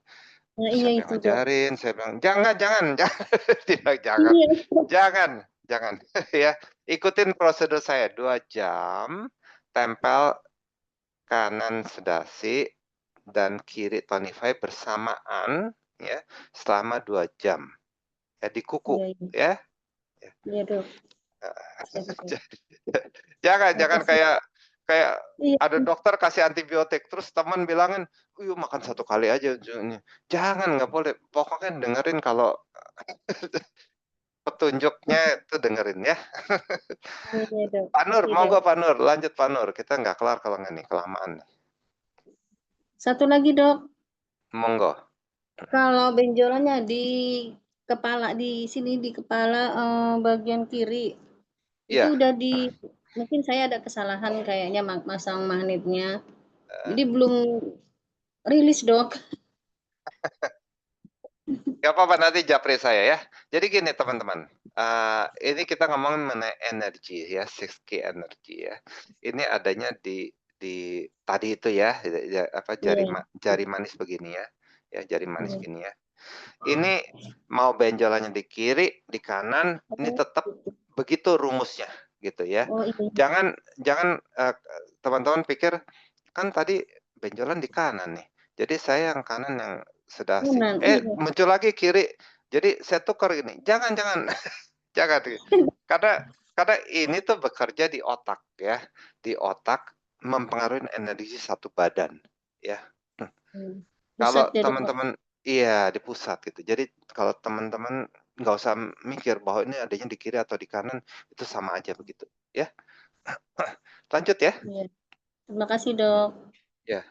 Speaker 4: Nah, iya
Speaker 3: siapa yang
Speaker 4: itu, Dok.
Speaker 3: ngajarin? Saya bilang, "Jangan jangan jangan,
Speaker 4: Iya.
Speaker 3: jangan," ya. Ikutin prosedur saya, 2 jam, tempel kanan sedasi dan kiri tonify bersamaan, ya, selama 2 jam. Ya, di kuku,
Speaker 4: Iya, iya.
Speaker 3: ya.
Speaker 4: Iya, Dok.
Speaker 3: Jangan kayak
Speaker 4: Iya.
Speaker 3: ada dokter kasih antibiotik, terus teman bilangin, "Yuk makan 1 kali aja ini." Jangan, nggak boleh. Pokoknya dengerin kalau petunjuknya itu dengerin ya.
Speaker 4: Iya, Dok.
Speaker 3: Pak Nur,
Speaker 4: Iya,
Speaker 3: monggo
Speaker 4: Dok.
Speaker 3: Pak Nur, lanjut Pak Nur. Kita nggak kelar kalau nggak nih, kelamaan nih.
Speaker 4: Satu lagi, Dok.
Speaker 3: Monggo.
Speaker 4: Kalau benjolannya di kepala, di sini di kepala bagian kiri, itu
Speaker 3: Iya.
Speaker 4: udah mungkin saya ada kesalahan kayaknya masang magnetnya. Jadi belum rilis, Dok.
Speaker 3: Gak apa-apa, nanti japri saya ya. Jadi gini teman-teman, ini kita ngomongin mengenai energi ya, 6K energi ya. Ini adanya di tadi itu ya, apa
Speaker 4: Iya.
Speaker 3: jari manis begini ya, jari manis
Speaker 4: Iya.
Speaker 3: gini ya. Ini mau benjolannya di kiri, di kanan, ini tetap begitu rumusnya gitu ya.
Speaker 4: Oh, iya.
Speaker 3: Jangan teman-teman pikir kan tadi benjolan di kanan nih. Jadi saya yang kanan yang sedasi.
Speaker 4: Kanan, iya.
Speaker 3: Muncul lagi kiri. Jadi saya tukar gini. Jangan. Jangan. Karena ini tuh bekerja di otak ya. Di otak mempengaruhi energi satu badan ya. Kalau
Speaker 4: Pusat ya, Dok.
Speaker 3: teman-teman iya di pusat gitu. Jadi kalau teman-teman nggak usah mikir bahwa ini adanya di kiri atau di kanan, itu sama aja begitu ya. Lanjut ya.
Speaker 4: Iya. Terima kasih, Dok.
Speaker 3: Ya.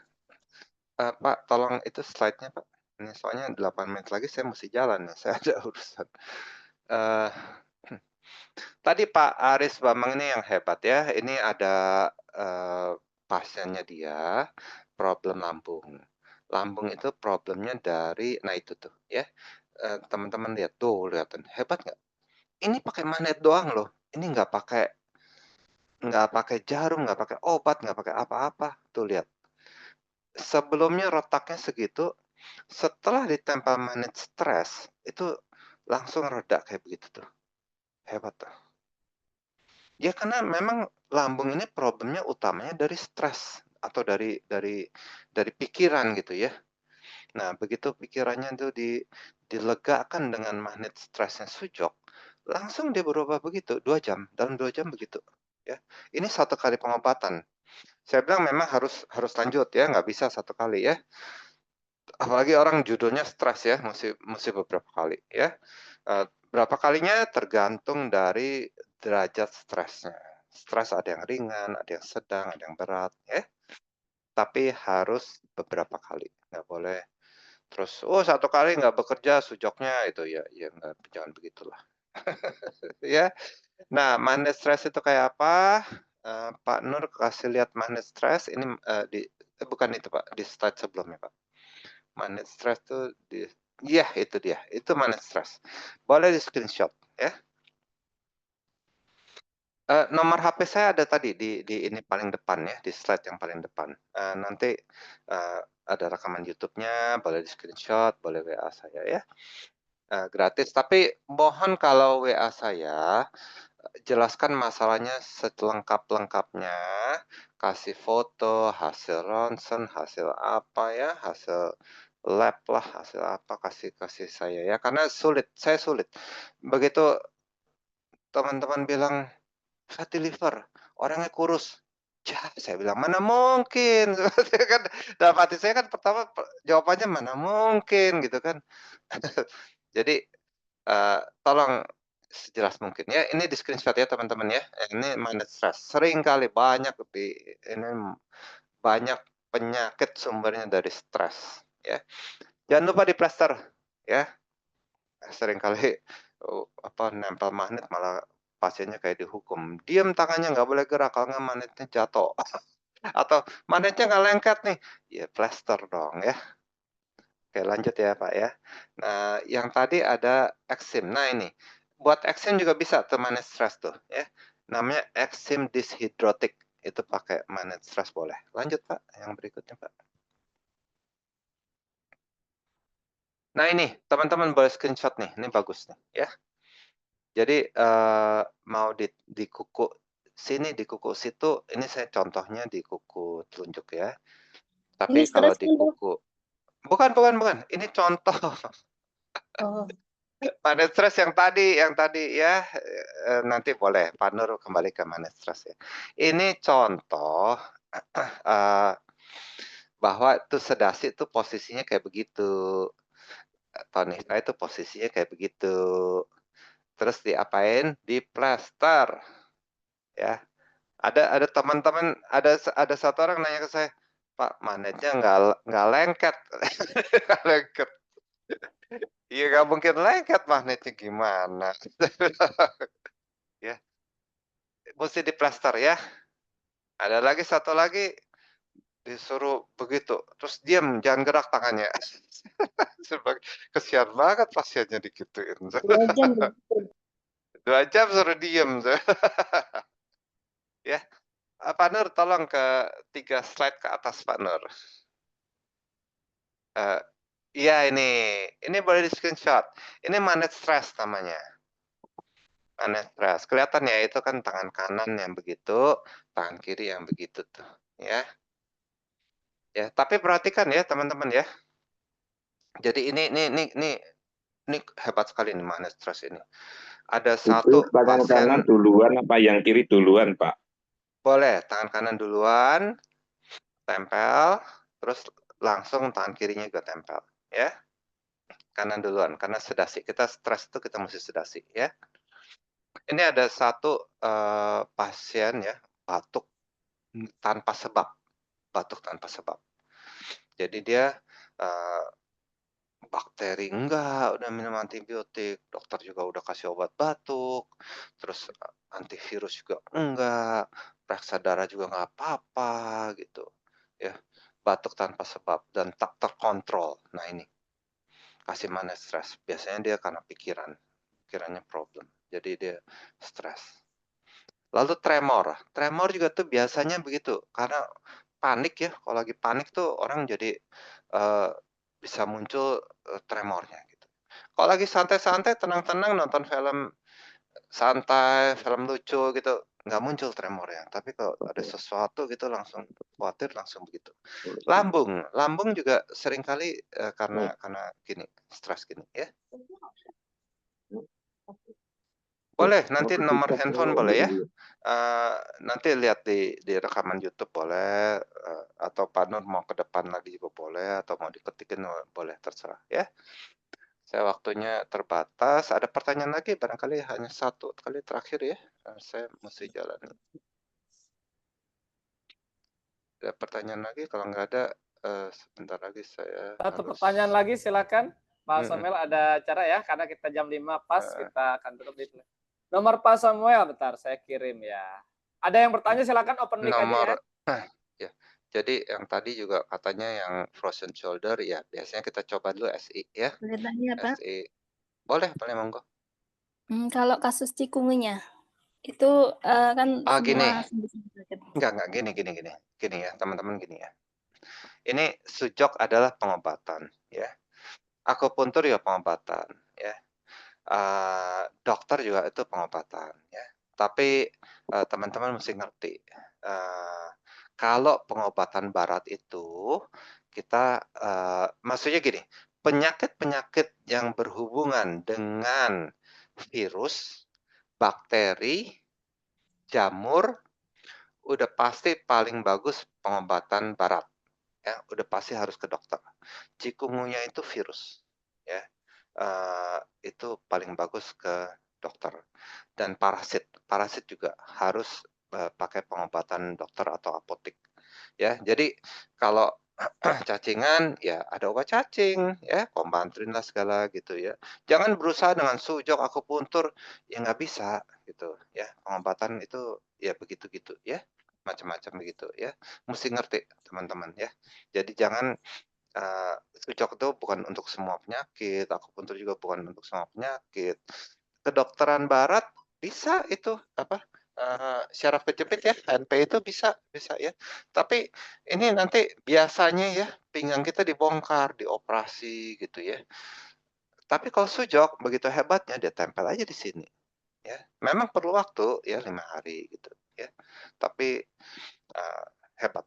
Speaker 3: Pak, tolong itu slide-nya, Pak. Ini soalnya 8 menit lagi saya mesti jalan nih, saya ada urusan. Tadi Pak Aris Bambang ini yang hebat ya, ini ada, pasiennya dia problem lambung. Lambung itu problemnya dari nah itu tuh ya, teman-teman lihat tuh, lihatin, hebat nggak? Ini pakai magnet doang loh, ini nggak pakai jarum, nggak pakai obat, nggak pakai apa-apa, tuh lihat. Sebelumnya retaknya segitu, setelah ditempel magnet stres, itu langsung reda kayak begitu tuh. Hebat tuh. Ya karena memang lambung ini problemnya utamanya dari stres atau dari pikiran gitu ya. Nah, begitu pikirannya itu dilegakan dengan magnet stresnya sujok, langsung dia berubah begitu, 2 jam, dalam 2 jam begitu, ya. Ini 1 kali pengobatan. Saya bilang memang harus lanjut ya, nggak bisa 1 kali ya. Apalagi orang judulnya stres ya, mesti beberapa kali ya. Berapa kalinya tergantung dari derajat stresnya. Stres ada yang ringan, ada yang sedang, ada yang berat ya. Tapi harus beberapa kali, nggak boleh terus, oh 1 kali nggak bekerja sujoknya itu ya nggak, jangan begitulah. Ya. Nah, magnet stres itu kayak apa? Pak Nur kasih lihat magnet stres ini, bukan itu Pak, di slide sebelumnya Pak. Magnet stres tuh iya itu dia, itu magnet stres. Boleh di-screenshot ya. Nomor HP saya ada tadi di ini paling depan ya, di slide yang paling depan. Nanti, ada rekaman YouTube-nya, boleh di-screenshot, boleh WA saya ya. Gratis, tapi mohon kalau WA saya, jelaskan masalahnya selengkap-lengkapnya, kasih foto, hasil ronsen, hasil apa ya, hasil lab lah, hasil apa, kasih saya ya, karena saya sulit. Begitu teman-teman bilang, "Fatty liver, orangnya kurus." Ya, saya bilang, "Mana mungkin?" Saya kan dalam hati saya kan pertama jawabannya, "Mana mungkin?" Gitu kan. Jadi, tolong sejelas mungkin ya, ini di-screenshot ya teman-teman ya, ini manage stress. Sering kali banyak ini banyak penyakit sumbernya dari stres ya. Jangan lupa diplaster ya, seringkali, nempel magnet malah pasiennya kayak dihukum, "Diem tangannya nggak boleh gerak, kalau nggak magnetnya jatuh." Atau, "Magnetnya nggak lengket nih." Ya plaster dong ya. Oke lanjut ya Pak ya. Nah yang tadi ada eksim, nah ini, buat eksim juga bisa tuh manage stress tuh ya, namanya eksim dishidrotic, itu pakai manage stress boleh. Lanjut Pak, yang berikutnya Pak. Nah ini, teman-teman boleh screenshot nih, ini bagus nih ya. Jadi, mau di kuku sini, di kuku situ, ini saya contohnya di kuku telunjuk ya.
Speaker 4: Ini
Speaker 3: Tapi kalau
Speaker 4: stres
Speaker 3: di
Speaker 4: kan, Dok?
Speaker 3: kuku bukan, ini contoh.
Speaker 4: Oh,
Speaker 3: Manage stress yang tadi ya, nanti boleh Pak Nur kembali ke manage stress ya. Ini contoh, bahwa tuh sedasi itu posisinya kayak begitu, tonika itu posisinya kayak begitu. Terus diapain? Diplaster ya. Ada teman-teman, ada satu orang nanya ke saya, "Pak, magnetnya nggak lengket." Nggak lengket. Iya nggak mungkin lengket, magnetnya gimana? Ya, mesti diplaster ya. Ada lagi satu lagi, disuruh begitu, terus diam, jangan gerak tangannya. Kesian banget pasiennya digituin.
Speaker 4: 2 jam, Dokter.
Speaker 3: 2 jam suruh diem. Ya, Pak Nur tolong ke 3 slide ke atas Pak Nur. Iya ini boleh di-screenshot. Ini manage stress namanya. Manage stress. Kelihatan ya itu kan tangan kanan yang begitu, tangan kiri yang begitu tuh, ya. Ya, tapi perhatikan ya teman-teman ya. Jadi ini hebat sekali nih manage stress ini. Ada
Speaker 6: Itu
Speaker 3: satu
Speaker 6: tangan kanan
Speaker 3: pasien
Speaker 6: duluan apa yang kiri duluan, Pak?
Speaker 3: boleh tangan kanan duluan, tempel, terus langsung tangan kirinya juga tempel, ya. Kanan duluan, karena sedasi. Kita stres itu kita mesti sedasi, ya. Ini ada satu pasien ya, batuk tanpa sebab, batuk tanpa sebab. Jadi dia bakteri enggak, udah minum antibiotik, dokter juga udah kasih obat batuk, terus antivirus juga enggak, periksa darah juga nggak apa-apa gitu, ya. Batuk tanpa sebab dan tak terkontrol. Nah ini, kasih manage stres. Biasanya dia karena pikirannya problem. Jadi dia stres. Lalu tremor juga tuh biasanya begitu, karena panik ya, kalau lagi panik tuh orang jadi, bisa muncul, tremornya gitu. Kalau lagi santai-santai, tenang-tenang nonton film santai, film lucu gitu, nggak muncul tremornya, tapi kalau ada sesuatu gitu langsung khawatir, langsung begitu. Lambung juga seringkali, karena gini, stres gini ya. Boleh, nanti nomor handphone boleh ya. Nanti lihat di rekaman YouTube boleh, atau Pak Nur mau ke depan lagi juga boleh, atau mau diketikin boleh, terserah ya. Saya waktunya terbatas, ada pertanyaan lagi barangkali hanya satu kali terakhir ya, saya mesti jalan. Ada pertanyaan lagi? Kalau nggak ada, sebentar lagi saya
Speaker 1: Satu
Speaker 3: harus
Speaker 1: pertanyaan lagi silakan. Pak
Speaker 3: Mhm.
Speaker 1: Samuel ada acara ya, karena kita jam 5 pas kita akan tutup di nomor Pak Samuel, bentar saya kirim ya. Ada yang bertanya silakan open mic aja ya.
Speaker 3: nomor ya. Jadi yang tadi juga katanya yang frozen shoulder ya, biasanya kita coba dulu SI ya.
Speaker 4: Boleh tanya, Pak?
Speaker 3: SI. Boleh monggo.
Speaker 7: Kalau kasus cikungunya, itu kan
Speaker 3: Gini.
Speaker 7: semua sembuh-sembuh sakit.
Speaker 3: Enggak, gini ya, teman-teman gini ya. Ini sujok adalah pengobatan ya. Akupuntur ya pengobatan ya. Dokter juga itu pengobatan ya. Tapi teman-teman mesti ngerti, kalau pengobatan barat itu kita maksudnya gini, penyakit-penyakit yang berhubungan dengan virus, bakteri, jamur, udah pasti paling bagus pengobatan barat. Ya, udah pasti harus ke dokter. Cikungunya itu virus, ya. Itu paling bagus ke dokter. Dan parasit juga harus pakai pengobatan dokter atau apotek. Ya, jadi kalau cacingan ya ada obat cacing ya, Kombantril lah segala gitu ya. Jangan berusaha dengan sujok akupuntur, ya nggak bisa gitu ya. Pengobatan itu ya begitu-gitu ya, macam-macam begitu ya. Mesti ngerti teman-teman ya. Jadi jangan sujok itu bukan untuk semua penyakit, akupuntur juga bukan untuk semua penyakit. Kedokteran barat bisa itu apa? Syaraf kejepit ya, HNP itu bisa ya. Tapi ini nanti biasanya ya pinggang kita dibongkar, dioperasi gitu ya. Tapi kalau sujok begitu hebatnya dia tempel aja di sini ya. Memang perlu waktu ya 5 hari gitu ya. Tapi hebat.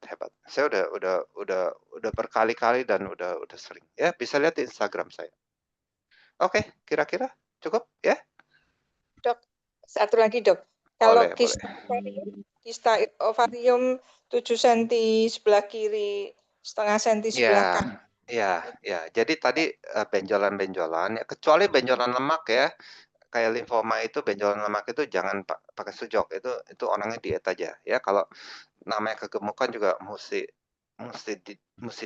Speaker 3: Saya udah berkali-kali dan udah sering ya, bisa lihat di Instagram saya. Oke, kira-kira cukup ya?
Speaker 8: Dok, satu lagi dok. Kalau
Speaker 3: Boleh.
Speaker 8: kista ovarium 7 cm sebelah kiri, setengah cm sebelah kanan.
Speaker 3: Ya. Jadi tadi benjolan-benjolan, ya, kecuali benjolan lemak ya, kayak limfoma itu benjolan lemak itu jangan pakai sujok, itu orangnya diet aja ya. Kalau namanya kegemukan juga mesti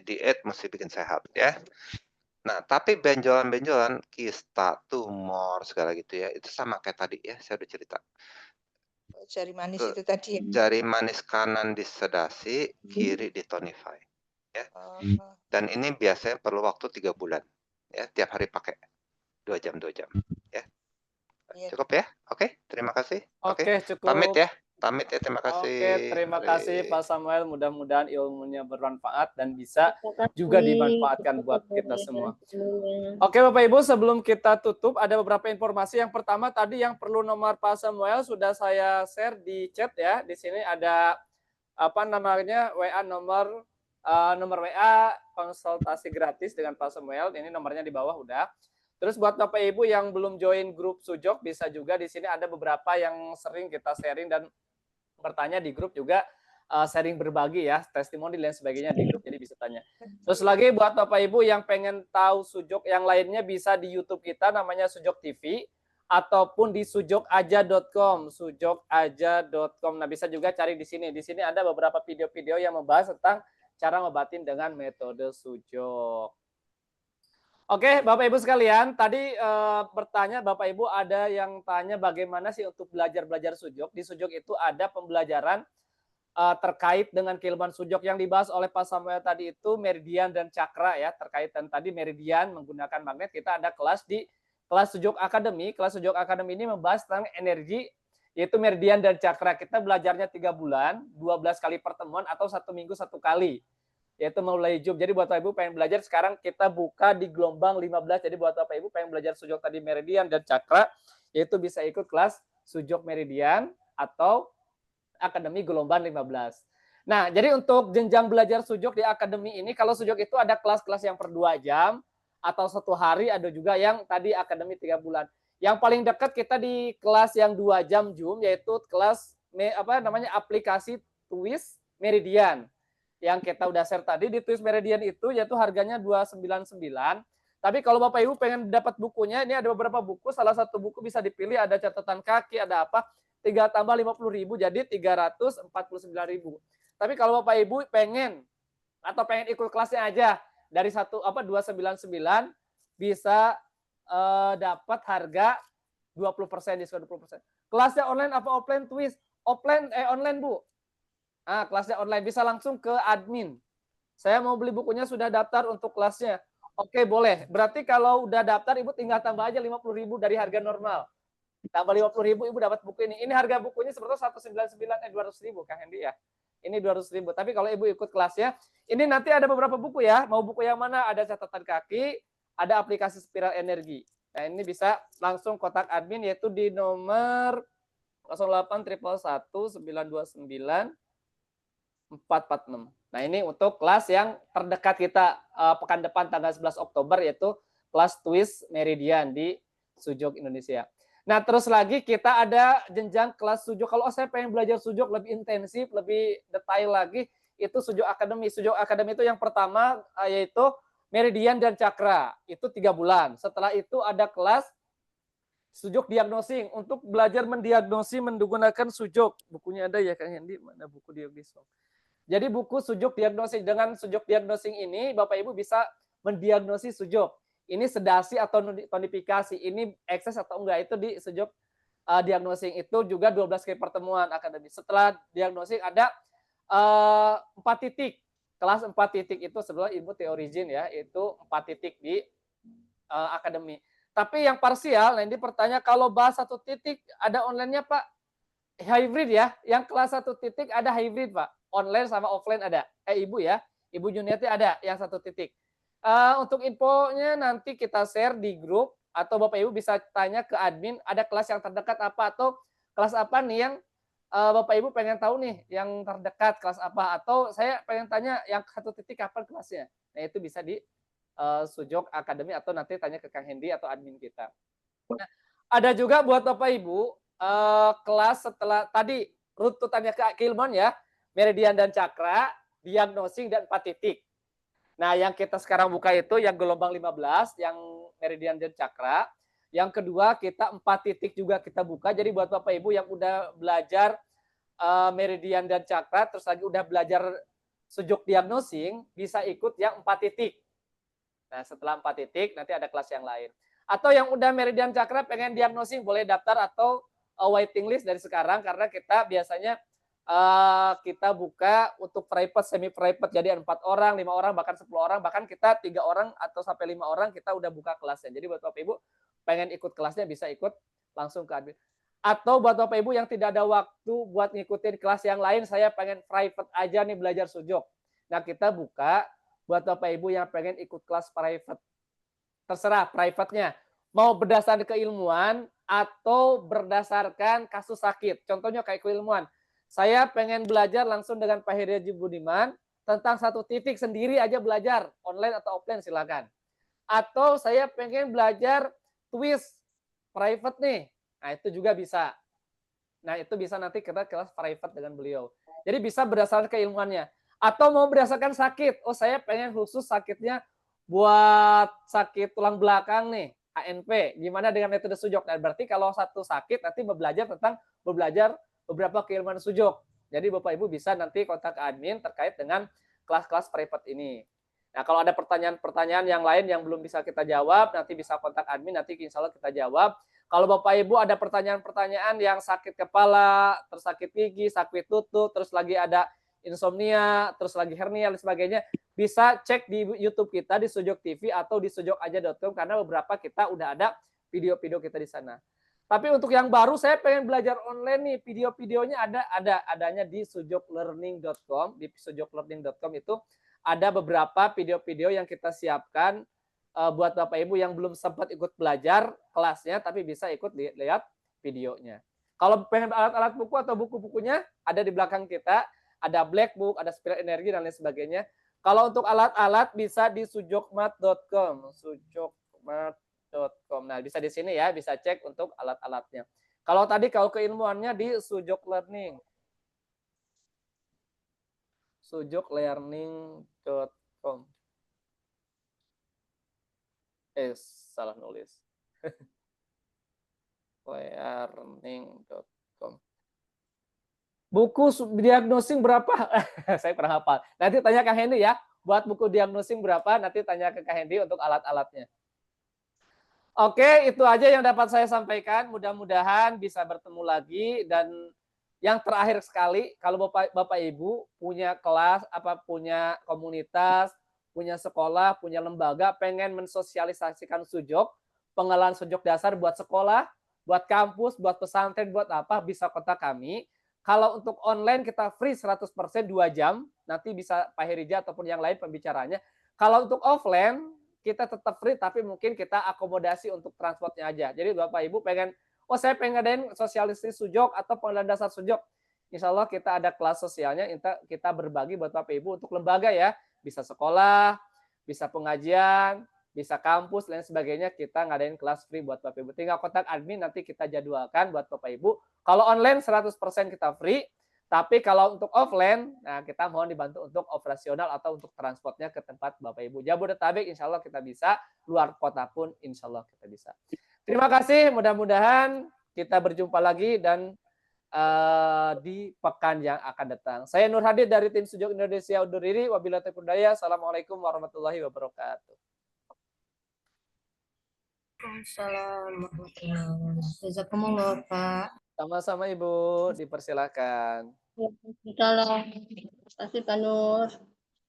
Speaker 3: diet, mesti bikin sehat ya. Nah, tapi benjolan-benjolan, kista, tumor segala gitu ya, itu sama kayak tadi ya, saya udah cerita.
Speaker 8: Jari manis itu tadi.
Speaker 3: Jari manis kanan disedasi, kiri ditonify. Ya. Dan ini biasanya perlu waktu 3 bulan. Ya, tiap hari pakai 2 jam ya. Cukup ya? Oke, terima kasih.
Speaker 1: Oke, cukup.
Speaker 3: Pamit ya, terima kasih.
Speaker 1: Oke, terima kasih Pak Samuel. Mudah-mudahan ilmunya bermanfaat dan bisa juga dimanfaatkan buat kita semua. Oke Bapak Ibu, sebelum kita tutup ada beberapa informasi. Yang pertama tadi yang perlu nomor Pak Samuel sudah saya share di chat ya. Di sini ada apa namanya WA nomor WA konsultasi gratis dengan Pak Samuel. Ini nomornya di bawah udah. Terus buat Bapak Ibu yang belum join grup Sujok bisa juga di sini ada beberapa yang sering kita sharing dan bertanya di grup juga, sharing berbagi ya, testimoni dan sebagainya di grup, jadi bisa tanya. Terus lagi buat Bapak Ibu yang pengen tahu Sujok yang lainnya bisa di YouTube kita namanya Sujok TV ataupun di sujokaja.com, sujokaja.com. Nah, bisa juga cari di sini. Di sini ada beberapa video-video yang membahas tentang cara ngobatin dengan metode Sujok. Oke, Bapak Ibu sekalian, tadi bertanya Bapak Ibu ada yang tanya bagaimana sih untuk belajar Sujok. Di Sujok itu ada pembelajaran terkait dengan keilmuan Sujok yang dibahas oleh Pak Samuel tadi itu meridian dan cakra ya, terkait dan tadi meridian menggunakan magnet. Kita ada kelas di kelas Sujok Academy. Kelas Sujok Academy ini membahas tentang energi yaitu meridian dan cakra. Kita belajarnya 3 bulan, 12 kali pertemuan atau 1 minggu 1 kali. Yaitu mulai Zoom. Jadi buat Bapak Ibu pengen belajar sekarang kita buka di gelombang 15. Jadi buat Bapak Ibu pengen belajar Sujok tadi meridian dan cakra yaitu bisa ikut kelas Sujok meridian atau Akademi gelombang 15. Nah, jadi untuk jenjang belajar Sujok di Akademi ini kalau Sujok itu ada kelas-kelas yang per 2 jam atau 1 hari, ada juga yang tadi Akademi 3 bulan. Yang paling dekat kita di kelas yang 2 jam Zoom yaitu kelas aplikasi Twist Meridian. Yang kita udah share tadi di Twist Meridian itu yaitu harganya 299. Tapi kalau Bapak Ibu pengen dapat bukunya, ini ada beberapa buku, salah satu buku bisa dipilih, ada catatan kaki, ada apa, 3 tambah 50.000 jadi 349.000. Tapi kalau Bapak Ibu pengen ikut kelasnya aja dari 299 bisa dapat harga 20%, diskon 20%. Kelasnya online apa offline Twist? Online Bu. Nah, kelasnya online bisa langsung ke admin. Saya mau beli bukunya sudah daftar untuk kelasnya. Oke, boleh. Berarti kalau udah daftar Ibu tinggal tambah aja 50.000 dari harga normal. Tambah 50.000 Ibu dapat buku ini. Ini harga bukunya sebetulnya 200.000 Kang Hendy ya. Ini 200.000. Tapi kalau Ibu ikut kelasnya, ini nanti ada beberapa buku ya. Mau buku yang mana? Ada catatan kaki, ada aplikasi spiral energi. Nah, ini bisa langsung kontak admin yaitu di nomor 08 111 929 446. Nah, ini untuk kelas yang terdekat kita pekan depan tanggal 11 Oktober yaitu kelas Twist Meridian di Sujok Indonesia. Nah, terus lagi kita ada jenjang kelas Sujok. Kalau saya pengen belajar Sujok lebih intensif, lebih detail lagi, itu Sujok Academy. Sujok Academy itu yang pertama yaitu Meridian dan Cakra. Itu 3 bulan. Setelah itu ada kelas Sujok Diagnosing untuk belajar mendiagnosi menggunakan Sujok. Bukunya ada ya Kang Hendi? Mana buku diagnosing? Jadi buku Sujok Diagnosing, dengan Sujok Diagnosing ini Bapak Ibu bisa mendiagnosis Sujok. Ini sedasi atau tonifikasi, ini ekses atau enggak, itu di Sujok Diagnosing. Itu juga 12 kali pertemuan akademis. Setelah diagnosing ada 4 titik. Kelas 4 titik itu sebenarnya ilmu teorigin ya, itu 4 titik di akademi. Tapi yang parsial, nah ini pertanyaan, kalau bahas 1 titik ada online-nya Pak? Hybrid ya, yang kelas 1 titik ada hybrid Pak. Online sama offline ada. Ibu ya, Ibu Juniati ada yang 1 titik. Untuk infonya nanti kita share di grup atau Bapak Ibu bisa tanya ke admin ada kelas yang terdekat apa atau kelas apa nih yang Bapak Ibu pengen tahu nih yang terdekat kelas apa, atau saya pengen tanya yang 1 titik kapan kelasnya. Nah, itu bisa di Sujok Academy atau nanti tanya ke Kang Hendi atau admin kita. Nah, ada juga buat Bapak Ibu kelas setelah tadi runtutannya ke keilmuan ya, Meridian dan Cakra, Diagnosing dan 4 titik. Nah, yang kita sekarang buka itu yang gelombang 15, yang Meridian dan Cakra. Yang kedua, kita 4 titik juga kita buka. Jadi buat Bapak Ibu yang udah belajar Meridian dan Cakra, terus lagi udah belajar Sujok Diagnosing, bisa ikut yang 4 titik. Nah, setelah 4 titik, nanti ada kelas yang lain. Atau yang udah Meridian Cakra pengen Diagnosing, boleh daftar atau waiting list dari sekarang, karena kita biasanya kita buka untuk private, semi private, jadi 4 orang, 5 orang, bahkan 10 orang, bahkan kita 3 orang atau sampai 5 orang kita udah buka kelasnya. Jadi buat Bapak Ibu pengen ikut kelasnya bisa ikut langsung ke admin. Atau buat Bapak Ibu yang tidak ada waktu buat ngikutin kelas yang lain, saya pengen private aja nih belajar Sujok. Nah, kita buka buat Bapak Ibu yang pengen ikut kelas private. Terserah private-nya. Mau berdasarkan keilmuan atau berdasarkan kasus sakit. Contohnya kayak keilmuan. Saya pengen belajar langsung dengan Pak Heri Budiman tentang 1 titik sendiri aja belajar, online atau offline silakan. Atau saya pengen belajar Twist private nih, nah itu juga bisa. Nah itu bisa nanti kita kelas private dengan beliau. Jadi bisa berdasarkan keilmuannya. Atau mau berdasarkan sakit, oh saya pengen khusus sakitnya buat sakit tulang belakang nih, ANP, gimana dengan metode Sujok. Nah berarti kalau 1 sakit nanti belajar beberapa keilmuan Sujok. Jadi Bapak Ibu bisa nanti kontak admin terkait dengan kelas-kelas private ini. Nah, kalau ada pertanyaan-pertanyaan yang lain yang belum bisa kita jawab, nanti bisa kontak admin, nanti insya Allah kita jawab. Kalau Bapak Ibu ada pertanyaan-pertanyaan yang sakit kepala, terus sakit gigi, sakit lutut, terus lagi ada insomnia, terus lagi hernia, dan sebagainya, bisa cek di YouTube kita, di Sujok TV, atau di sujokaja.com, karena beberapa kita udah ada video-video kita di sana. Tapi untuk yang baru, saya pengen belajar online nih, video-videonya adanya di sujoklearning.com. Di sujoklearning.com itu ada beberapa video-video yang kita siapkan buat Bapak Ibu yang belum sempat ikut belajar kelasnya, tapi bisa ikut lihat videonya. Kalau pengen alat-alat buku atau buku-bukunya, ada di belakang kita. Ada Black Book, ada Spiral Energi, dan lain sebagainya. Kalau untuk alat-alat bisa di sujokmat.com. Nah, bisa di sini ya, bisa cek untuk alat-alatnya. Kalau tadi kalau keilmuannya di Sujok Learning. sujoklearning.com. Salah nulis. learning.com. Buku diagnosing berapa? Saya pernah hafal. Nanti tanya Kang Hendi ya. Buat buku diagnosing berapa, nanti tanya ke Kang Hendi untuk alat-alatnya. Oke, itu aja yang dapat saya sampaikan. Mudah-mudahan bisa bertemu lagi. Dan yang terakhir sekali, kalau Bapak Ibu punya kelas, punya komunitas, punya sekolah, punya lembaga, pengen mensosialisasikan Sujok, pengenalan Sujok dasar buat sekolah, buat kampus, buat pesantren, buat apa, bisa kontak kami. Kalau untuk online kita free 100% 2 jam, nanti bisa Pak Herija ataupun yang lain pembicaranya. Kalau untuk offline, kita tetap free, tapi mungkin kita akomodasi untuk transportnya aja. Jadi Bapak Ibu pengen, saya pengen ngadain sosialisasi Sujok atau pengenalan dasar Sujok, insya Allah kita ada kelas sosialnya, kita berbagi buat Bapak Ibu untuk lembaga ya, bisa sekolah, bisa pengajian, bisa kampus, lain sebagainya, kita ngadain kelas free buat Bapak Ibu. Tinggal kontak admin, nanti kita jadwalkan buat Bapak Ibu. Kalau online 100% kita free, tapi kalau untuk offline, nah kita mohon dibantu untuk operasional atau untuk transportnya ke tempat Bapak Ibu. Jabodetabek insya Allah kita bisa, luar kota pun insya Allah kita bisa. Terima kasih, mudah-mudahan kita berjumpa lagi dan di pekan yang akan datang. Saya Nur Hadi dari tim Sujud Indonesia undur diri. Wabillahi taufiq wal hidayah. Assalamualaikum warahmatullahi wabarakatuh.
Speaker 4: Waalaikumsalam. Jazakumullah, Pak.
Speaker 1: Sama-sama Ibu, dipersilakan.
Speaker 4: Waalaikumsalam. Terima kasih Pak Nur.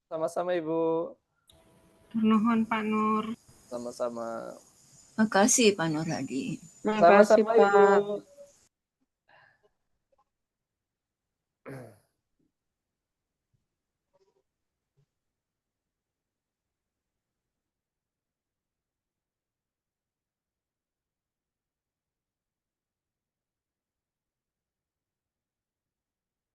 Speaker 1: Sama-sama Ibu.
Speaker 2: Nuhun Pak Nur.
Speaker 1: Sama-sama.
Speaker 9: Makasih Pak Nur Hadi.
Speaker 2: Terima kasih
Speaker 1: Sama-sama
Speaker 2: Pak.
Speaker 1: Ibu.